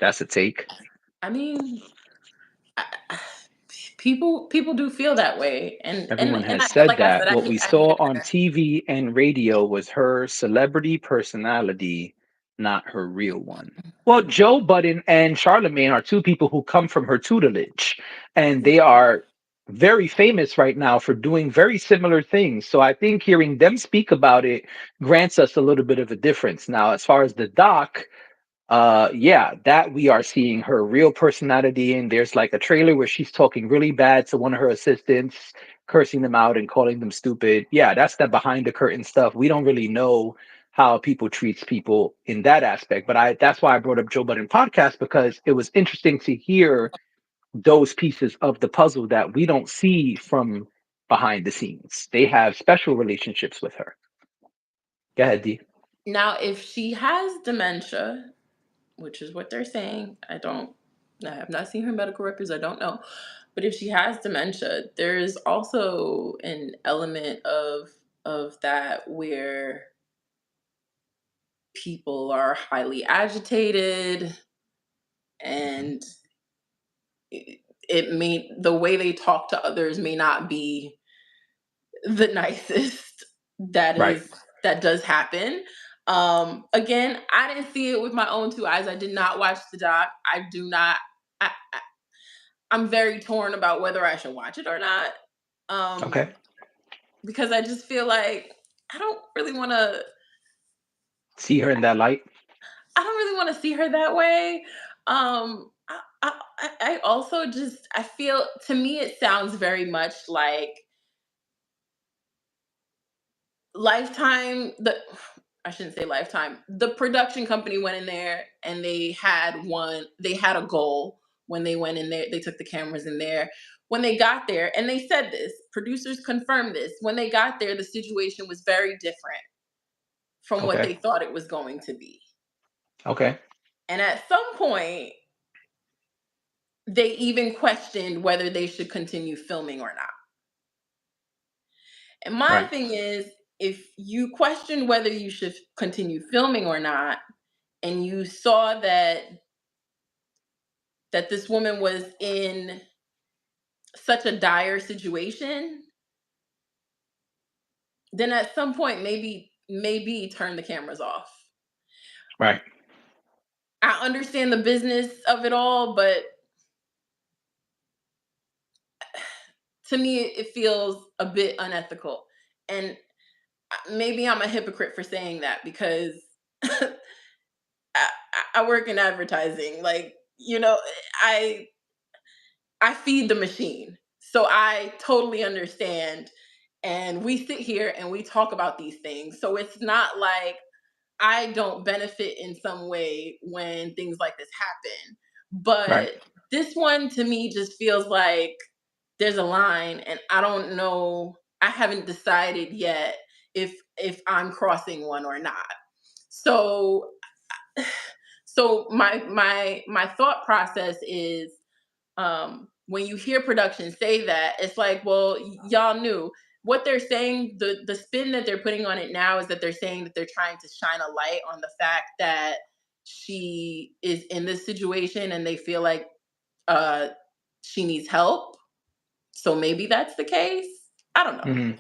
that's a take. I mean, I, people do feel that way, Everyone and has said like I that. said, What we I hear saw on that. TV and radio was her celebrity personality, not her real one. Well, Joe Budden and Charlemagne are two people who come from her tutelage, and they are very famous right now for doing very similar things. So I think hearing them speak about it grants us a little bit of a difference. Now, as far as the doc, yeah, that we are seeing her real personality in. There's like a trailer where she's talking really bad to one of her assistants, cursing them out and calling them stupid. Yeah, that's the behind the curtain stuff. We don't really know how people treats people in that aspect. But I that's why I brought up Joe Budden podcast, because it was interesting to hear those pieces of the puzzle that we don't see from behind the scenes. They have special relationships with her. Go ahead, D. Now, if she has dementia, which is what they're saying, I have not seen her medical records. I don't know, but if she has dementia, there is also an element of that where people are highly agitated, Mhm. and it may the way they talk to others may not be the nicest. that Right. is that does happen. Again, I didn't see it with my own two eyes. I did not watch the doc. I do not I I'm very torn about whether I should watch it or not. Okay. um because I just feel like I don't really want to See her in that light. I don't really want to see her that way. I also just I feel, to me it sounds very much like Lifetime. The I shouldn't say Lifetime. The production company went in there and they had a goal when they went in there. They took the cameras in there. When they got there, and they said this, producers confirmed this. When they got there, the situation was very different from what Okay. they thought it was going to be. Okay. And at some point, they even questioned whether they should continue filming or not. And my Right. thing is, if you question whether you should continue filming or not, and you saw that this woman was in such a dire situation, then at some point maybe turn the cameras off. Right. I understand the business of it all, but to me it feels a bit unethical. And maybe I'm a hypocrite for saying that because I, I work in advertising. Like, I I feed the machine. So I totally understand. And we sit here and we talk about these things. So it's not like I don't benefit in some way when things like this happen. Right. But this one to me just feels like there's a line and I don't know, I haven't decided yet if I'm crossing one or not. So my thought process is, when you hear production say that, it's like, well, y'all knew what they're saying. The spin that they're putting on it now is that they're saying that they're trying to shine a light on the fact that she is in this situation and they feel like uh she needs help. So maybe that's the case. I don't know. Mhm.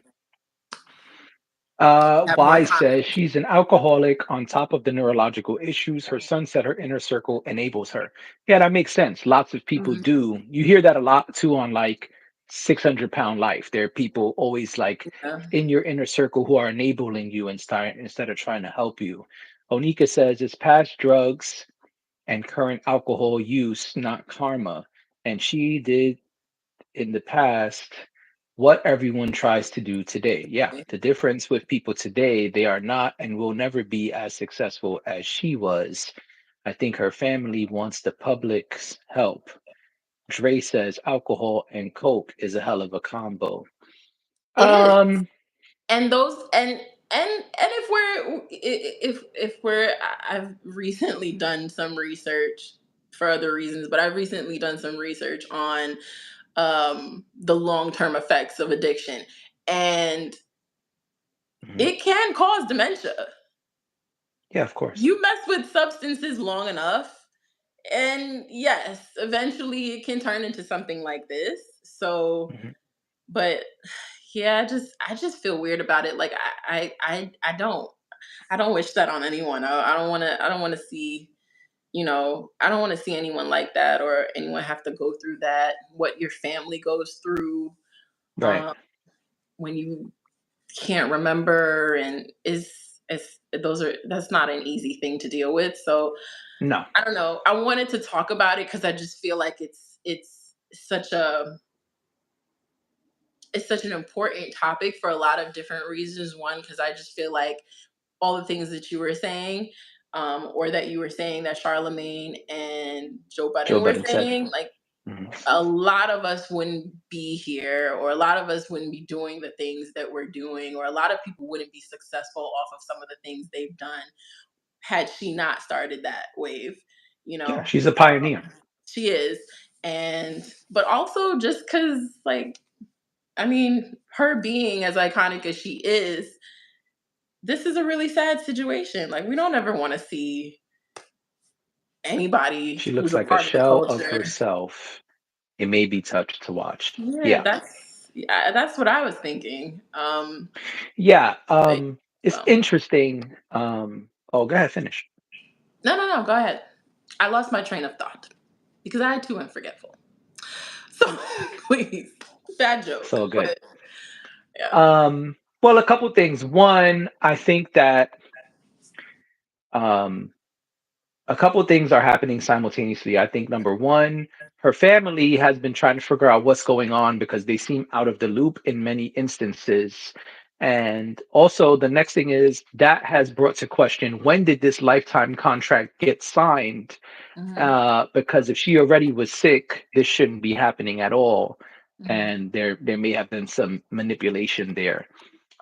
Have more Y comment. says she's an alcoholic on top of the neurological issues. Her son said her inner circle enables her. Yeah, that makes sense. Lots of people Mhm. do. You hear that a lot too on like 600 Pound Life. There are people always like Yeah. in your inner circle who are enabling you instead of trying to help you. Onika says it's past drugs and current alcohol use, not karma. And she did in the past what everyone tries to do today. Yeah, the difference with people today, they are not and will never be as successful as she was. I think her family wants the public's help. Dre says alcohol and coke is a hell of a combo. It is. Um, And those and if we're I've recently done some research for other reasons, but I've recently done some research on the long-term effects of addiction, and mhm. it can cause dementia. Yeah, of course. You mess with substances long enough, and yes, eventually it can turn into something like this. So, Mhm. but yeah, I just feel weird about it. Like I don't wish that on anyone. I don't want to see, I don't want to see anyone like that or anyone have to go through that. What your family goes through, Right. um, when you can't remember, and is that's not an easy thing to deal with. So No. I don't know. I wanted to talk about it because I just feel like it's such an important topic for a lot of different reasons. One, because I just feel like all the things that you were saying, or that you were saying that Charlemagne and Joe Joe Budden were Budden said. saying, like Mhm. a lot of us wouldn't be here, or a lot of us wouldn't be doing the things that we're doing, or a lot of people wouldn't be successful off of some of the things they've done had she not started that wave, you Yeah, know. she's a pioneer. She is. And but also just because, like, I mean, her being as iconic as she is, this is a really sad situation. Like, we don't ever want to see anybody She who's looks a like a part of the shell of culture. herself. It may be tough to watch. Yeah, Yeah. that's what I was thinking. Yeah. But, It's well, interesting. Oh, go ahead, finish. no, go ahead. I lost my train of thought because I too am forgetful. So please, bad It's joke, all good. but yeah. Well, a couple things. One, I think that um, a couple things are happening simultaneously. I think number one, her family has been trying to figure out what's going on because they seem out of the loop in many instances. And also, the next thing is that has brought to question when did this lifetime contract get signed? Hmm. Because if she already was sick, this shouldn't be happening at all. Hmm. And there may have been some manipulation there.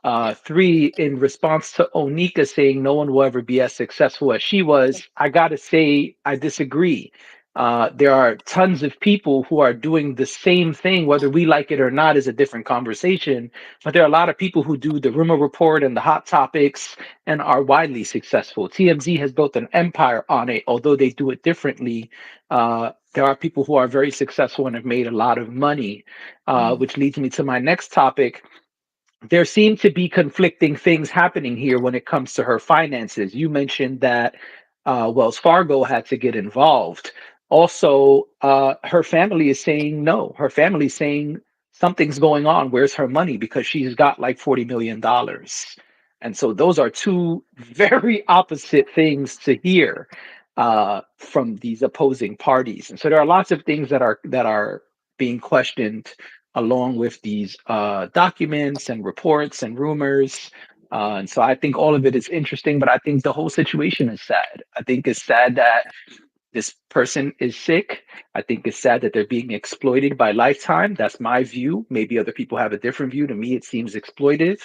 Yeah. Three, in response to Onika saying no one will ever be as successful as she was, I gotta say I disagree. There are tons of people who are doing the same thing, whether we like it or not is a different conversation. But there are a lot of people who do the rumor report and the hot topics and are widely successful. TMZ has built an empire on it, although they do it differently. There are people who are very successful and have made a lot of money, Hmm. which leads me to my next topic. there seem to be conflicting things happening here when it comes to her finances. You mentioned that Wells Fargo had to get involved. Also, her family is saying no. Her family is saying something's going on. Where's her money? Because she's got like $40 million. And so those are two very opposite things to hear from these opposing parties. And so there are lots of things that are being questioned along with these documents and reports and rumors. And so I think all of it is interesting, but I think the whole situation is sad. I think it's sad that this person is sick. I think it's sad that they're being exploited by Lifetime. That's my view. Maybe other people have a different view. To me, it seems exploitive.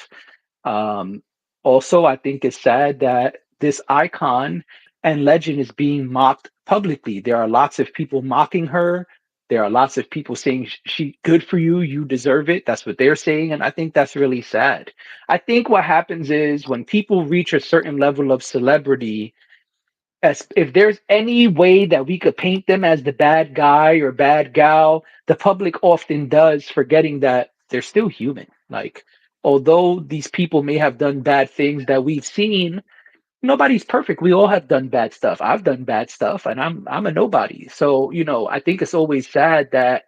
Um, Also, I think it's sad that this icon and legend is being mocked publicly. There are lots of people mocking her. There are lots of people saying, She good for you, you deserve it." That's what they're saying. And I think that's really sad. I think what happens is when people reach a certain level of celebrity, as if there's any way that we could paint them as the bad guy or bad gal, the public often does, forgetting that they're still human. Like, although these people may have done bad things that we've seen, nobody's perfect. We all have done bad stuff. I've done bad stuff, and I'm a nobody. So, I think it's always sad that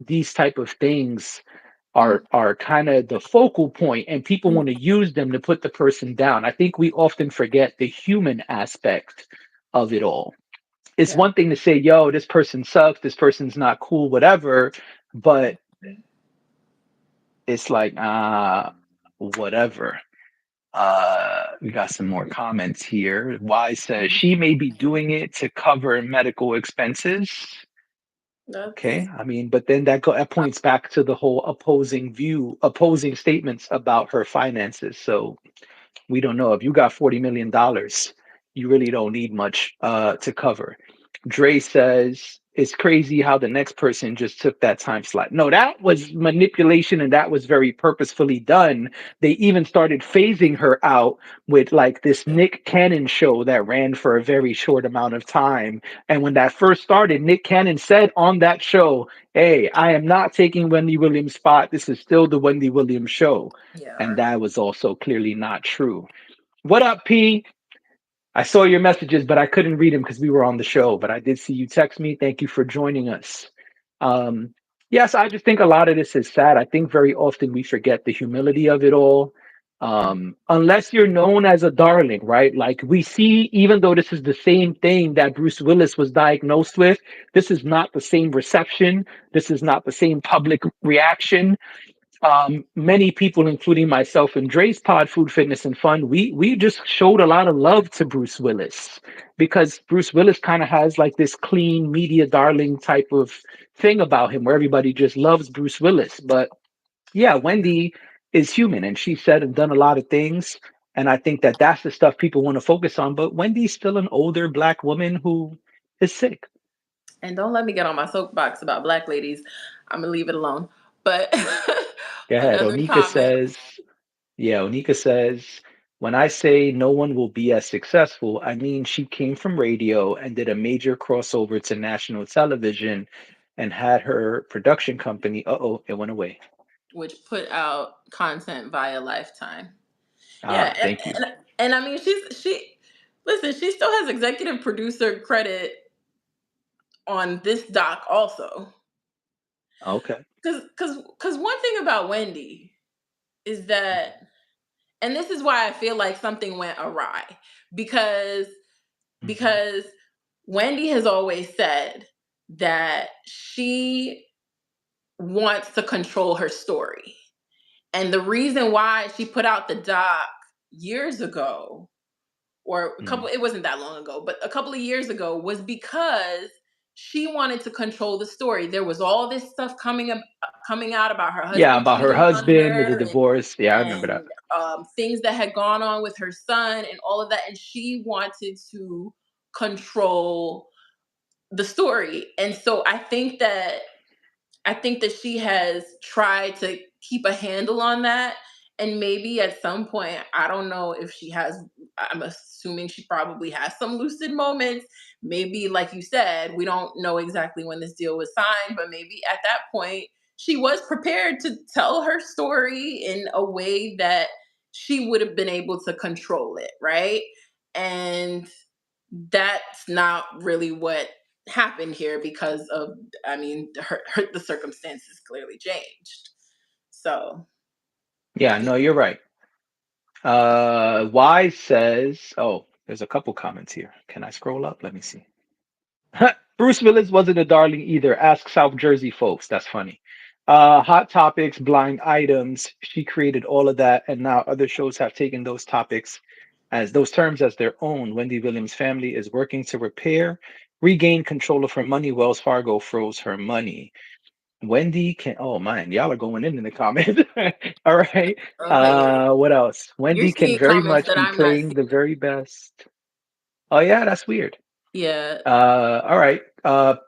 these type of things Mm, are kind of the focal point, and people mm, want to use them to put the person down. I think we often forget the human aspect of it all. It's yeah. one thing to say, "Yo, this person sucks, this person's not cool, whatever," but it's like, whatever. We got some more comments here. Y says Mhm. she may be doing it to cover medical expenses. Okay, That's I mean, but then that points back to the whole opposing statements about her finances. So we don't know. If you got $40 million, you really don't need much to cover. Dre says it's crazy how the next person just took that time slot. No, that was manipulation, and that was very purposefully done. They even started phasing her out with like this Nick Cannon show that ran for a very short amount of time. And when that first started, Nick Cannon said on that show, "Hey, I am not taking Wendy Williams' spot. This is still the Wendy Williams show." And yeah. that was also clearly not true. What up, P? I saw your messages, but I couldn't read them because we were on the show. But I did see you text me. Thank you for joining us. Um, yes, I just think a lot of this is sad. I think very often we forget the humility of it all. Unless you're known as a darling, right? Like we see, even though this is the same thing that Bruce Willis was diagnosed with, this is not the same reception. This is not the same public reaction. Many people, including myself and Dre's Pod Food, Fitness, and Fun, we just showed a lot of love to Bruce Willis because Bruce Willis kind of has like this clean media darling type of thing about him where everybody just loves Bruce Willis. But yeah, Wendy is human and she said and done a lot of things. And I think that that's the stuff people want to focus on. But Wendy's still an older black woman who is sick. And don't let me get on my soapbox about black ladies. I'm gonna leave it alone. But Go ahead. another Onika comment, says, Yeah, Onika says, when I say no one will be as successful, I mean she came from radio and did a major crossover to national television and had her production company. Uh-oh, it went away. which put out content via Lifetime. Yeah, Ah, thank you. and I mean she listen, she still has executive producer credit on this doc also. Okay. Cause one thing about Wendy is that, and this is why I feel like something went awry, because Hmm. because Wendy has always said that she wants to control her story. And the reason why she put out the doc years ago, or a Hmm. couple, it wasn't that long ago, but a couple of years ago, was because she wanted to control the story. There was all this stuff coming out about her Yeah, husband about her cheating on husband with the her, divorce. Yeah, I remember that. and things that had gone on with her son and all of that, and she wanted to control the story. And so I think that she has tried to keep a handle on that. And maybe at some point, I don't know if she has, I'm assuming she probably has some lucid moments. Maybe, like you said, we don't know exactly when this deal was signed, but maybe at that point, she was prepared to tell her story in a way that she would have been able to control it, right? And that's not really what happened here because of, I mean, the circumstances clearly changed. So Yeah, no, you're right. Y says, oh, there's a couple comments here. Can I scroll up? Let me see. Bruce Willis wasn't a darling either. Ask South Jersey folks. That's funny. Hot topics, blind items. She created all of that, and now other shows have taken those topics as those terms as their own. Wendy Williams' family is working to regain control of her money. Wells Fargo froze her money. Wendy can. Oh man, y'all are going in the comments. All right. okay, yeah, What else? you're Wendy can seeing very comments much that be I'm not playing seeing. the very best. Oh yeah, that's weird. Yeah. All right.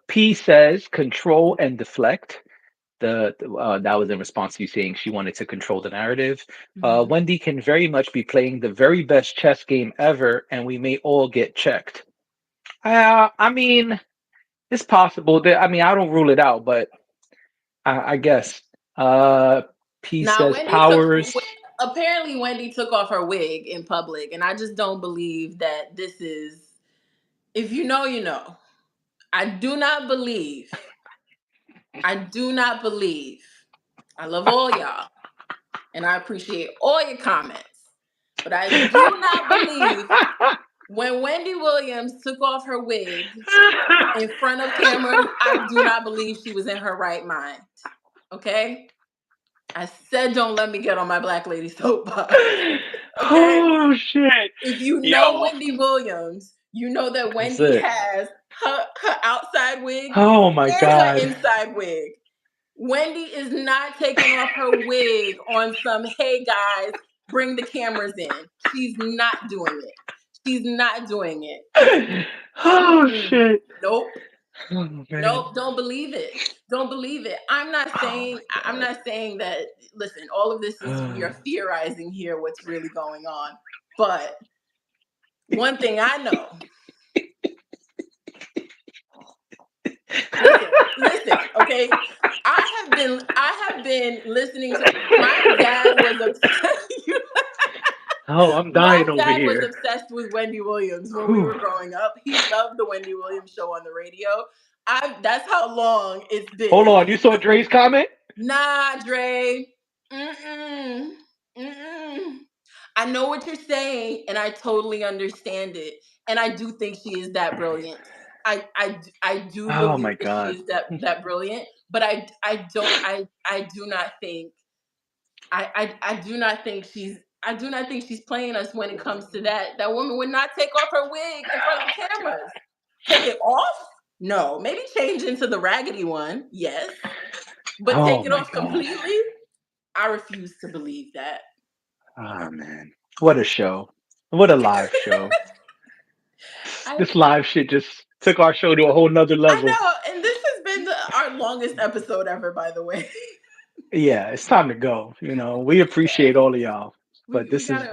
P says control and deflect. That was in response to you saying she wanted to control the narrative. Mhm. Wendy can very much be playing the very best chess game ever, and we may all get checked. I mean, it's possible. That I mean, I don't rule it out, but I guess. Uh, P Now, says powers. apparently Wendy took off her wig in public, and I just don't believe that this is. If you know, you know. I do not believe. I do not believe. I love all y'all, and I appreciate all your comments, but I do not believe when Wendy Williams took off her wig in front of cameras. I do not believe she was in her right mind. Okay. I said, don't let me get on my black lady soapbox. Okay. Oh shit. If you know Yo, Wendy Williams, you know that that's Wendy it. has her outside wig Oh my and her god. inside wig. Wendy is not taking off her wig on some, hey guys, bring the cameras in. She's not doing it. She's not doing it. Oh Mm-mm. shit. Nope. Oh man. Nope, don't believe it. Don't believe it. Oh my I'm god. not saying that, listen, all of this is, we are theorizing here what's really going on. But one thing I know, listen, okay? I have been listening to, my dad was obsessed. Oh, I'm My dying over dad was here. obsessed with Wendy Williams when we Whew. were growing up. He loved the Wendy Williams show on the radio. That's how long it's Hold been. on, you saw Dre's comment? Nah, Dre. Mm-mm. Mm-mm. I know what you're saying, and I totally understand it. And I do think she is that brilliant. I do Oh my believe that she god. is that brilliant. But I do not think I do not think she's playing us when it comes to that. That woman would not take off her wig in front of the cameras. Take it off? No. Maybe change into the raggedy one. Yes. But Oh take it my off god. completely? I refuse to believe that. Oh man. What a show. What a live show. I This live shit just took our show to a whole nother I level. know, and this has been our longest episode ever, by the way. Yeah, it's time to go. We appreciate all of y'all. But We gotta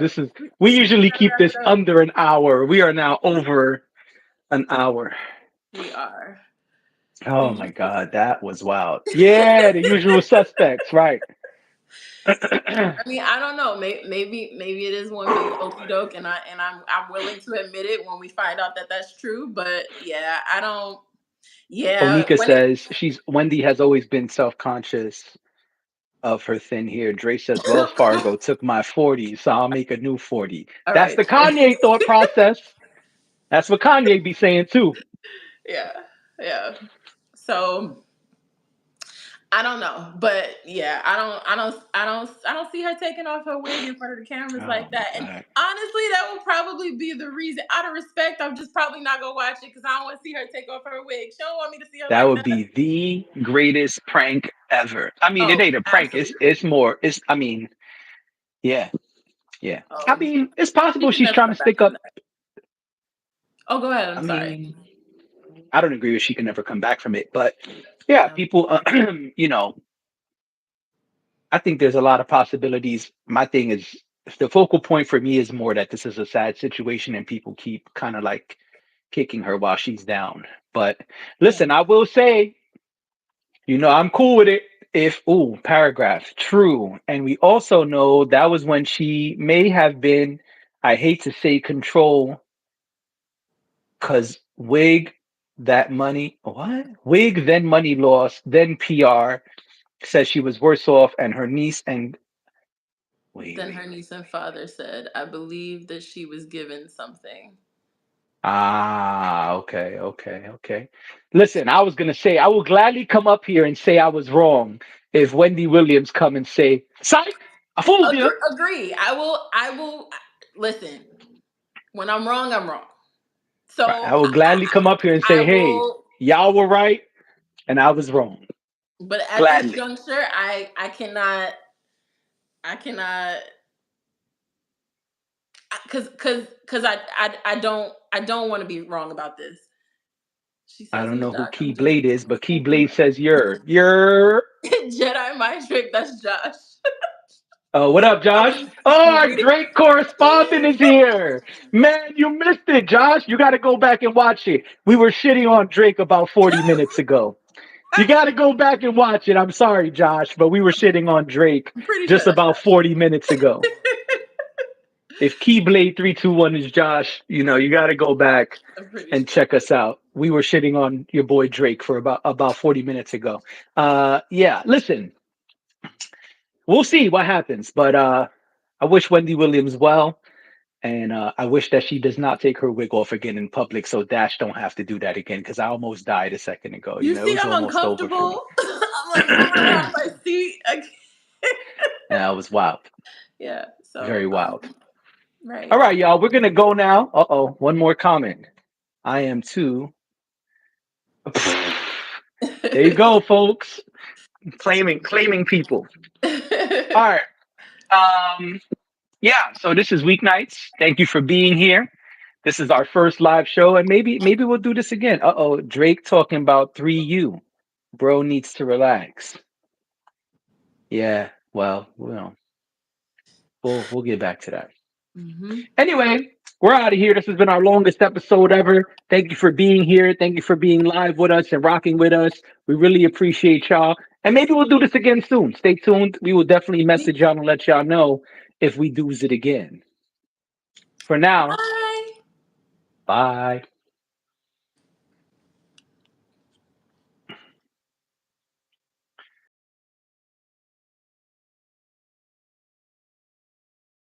we usually keep wrap this it up. under an hour. We are now over an hour. We are the Oh my usual. God, that was wild. Yeah, the usual suspects, right. I mean, I don't know. Maybe it is one big okey doke, and I'm willing to admit it when we find out that that's true. But yeah, I don't. Yeah, Onika when it. says Wendy has always been self-conscious of her thin hair. Dre says Wells Fargo took my 40, so I'll make a new 40. All That's right, the Dre. Kanye thought process. That's what Kanye be saying too. Yeah, yeah. So I don't know, but yeah, I don't see her taking off her wig in front of the cameras Oh like my that. And God. honestly, that will probably be the reason. Out of respect, I'm just probably not gonna watch it because I don't want to see her take off her wig. She don't want me to see her That like would that. be the greatest prank ever. I mean, it Oh, ain't a prank. It's absolutely. it's more. It's I mean, yeah, yeah. I Oh, mean, it's she possible can she's never trying to come back stick from up. that. Oh, go ahead. I I'm sorry. mean, I don't agree with she can never come back from it, but yeah, Oh, people. I think there's a lot of possibilities. My thing is the focal point for me is more that this is a sad situation and people keep kind of like kicking her while she's down. But yeah. listen, I will say, I'm cool with it. If, ooh, paragraph, true. And we also know that was when she may have been, I hate to say control, because wig, that money, what? Wig, then money lost, then PR says she was worse off, and her niece and, Then her wait. niece and father said, I believe that she was given something. Ah, okay, okay, okay. Listen, I was gonna say I will gladly come up here and say I was wrong if Wendy Williams come and say, "Psych, I fooled you." Agree. I will listen. When I'm wrong, I'm wrong. So Right. I will gladly come up here and I say, "Hey, will. y'all were right and I was wrong." But at this Gladly. juncture, I cannot because I don't want to be wrong about this. She I says, don't "Who's know who Josh?" I'm just Keyblade is, but typing Keyblade says you're. Jedi mind trick. That's Josh. What up, Josh? Oh, I'm our reading. Drake correspondent is here. Man, you missed it, Josh. You got to go back and watch it. We were shitting on Drake about 40 minutes ago. You got to go back and watch it. I'm sorry, Josh, but we were shitting on Drake I'm pretty sure just that's about Josh. 40 minutes ago. If Keyblade 321 is Josh, you got to go back I'm pretty and sure. check us out. We were shitting on your boy Drake for about 40 minutes ago. Yeah, listen, we'll see what happens, but I wish Wendy Williams well. And I wish that she does not take her wig off again in public, so Dash don't have to do that again. Because I almost died a second ago. You It see, was I'm almost over for me. uncomfortable. I'm like moving around my seat. Yeah, it was wild, Yeah. very So, wild. All right. right, y'all, we're gonna go now. Uh-oh, one more comment. I am too. There you go, folks. Claiming people. All right. Um, yeah. So this is Weeknights. Thank you for being here. This is our first live show, and maybe we'll do this again. Uh-oh, Drake talking about 3U. Bro needs to relax. Yeah, well, we'll get back to that. hmm Anyway, we're out of here. This has been our longest episode ever. Thank you for being here. Thank you for being live with us and rocking with us. We really appreciate y'all. And maybe we'll do this again soon. Stay tuned. We will definitely message y'all and let y'all know if we do it again. For now, Bye. bye.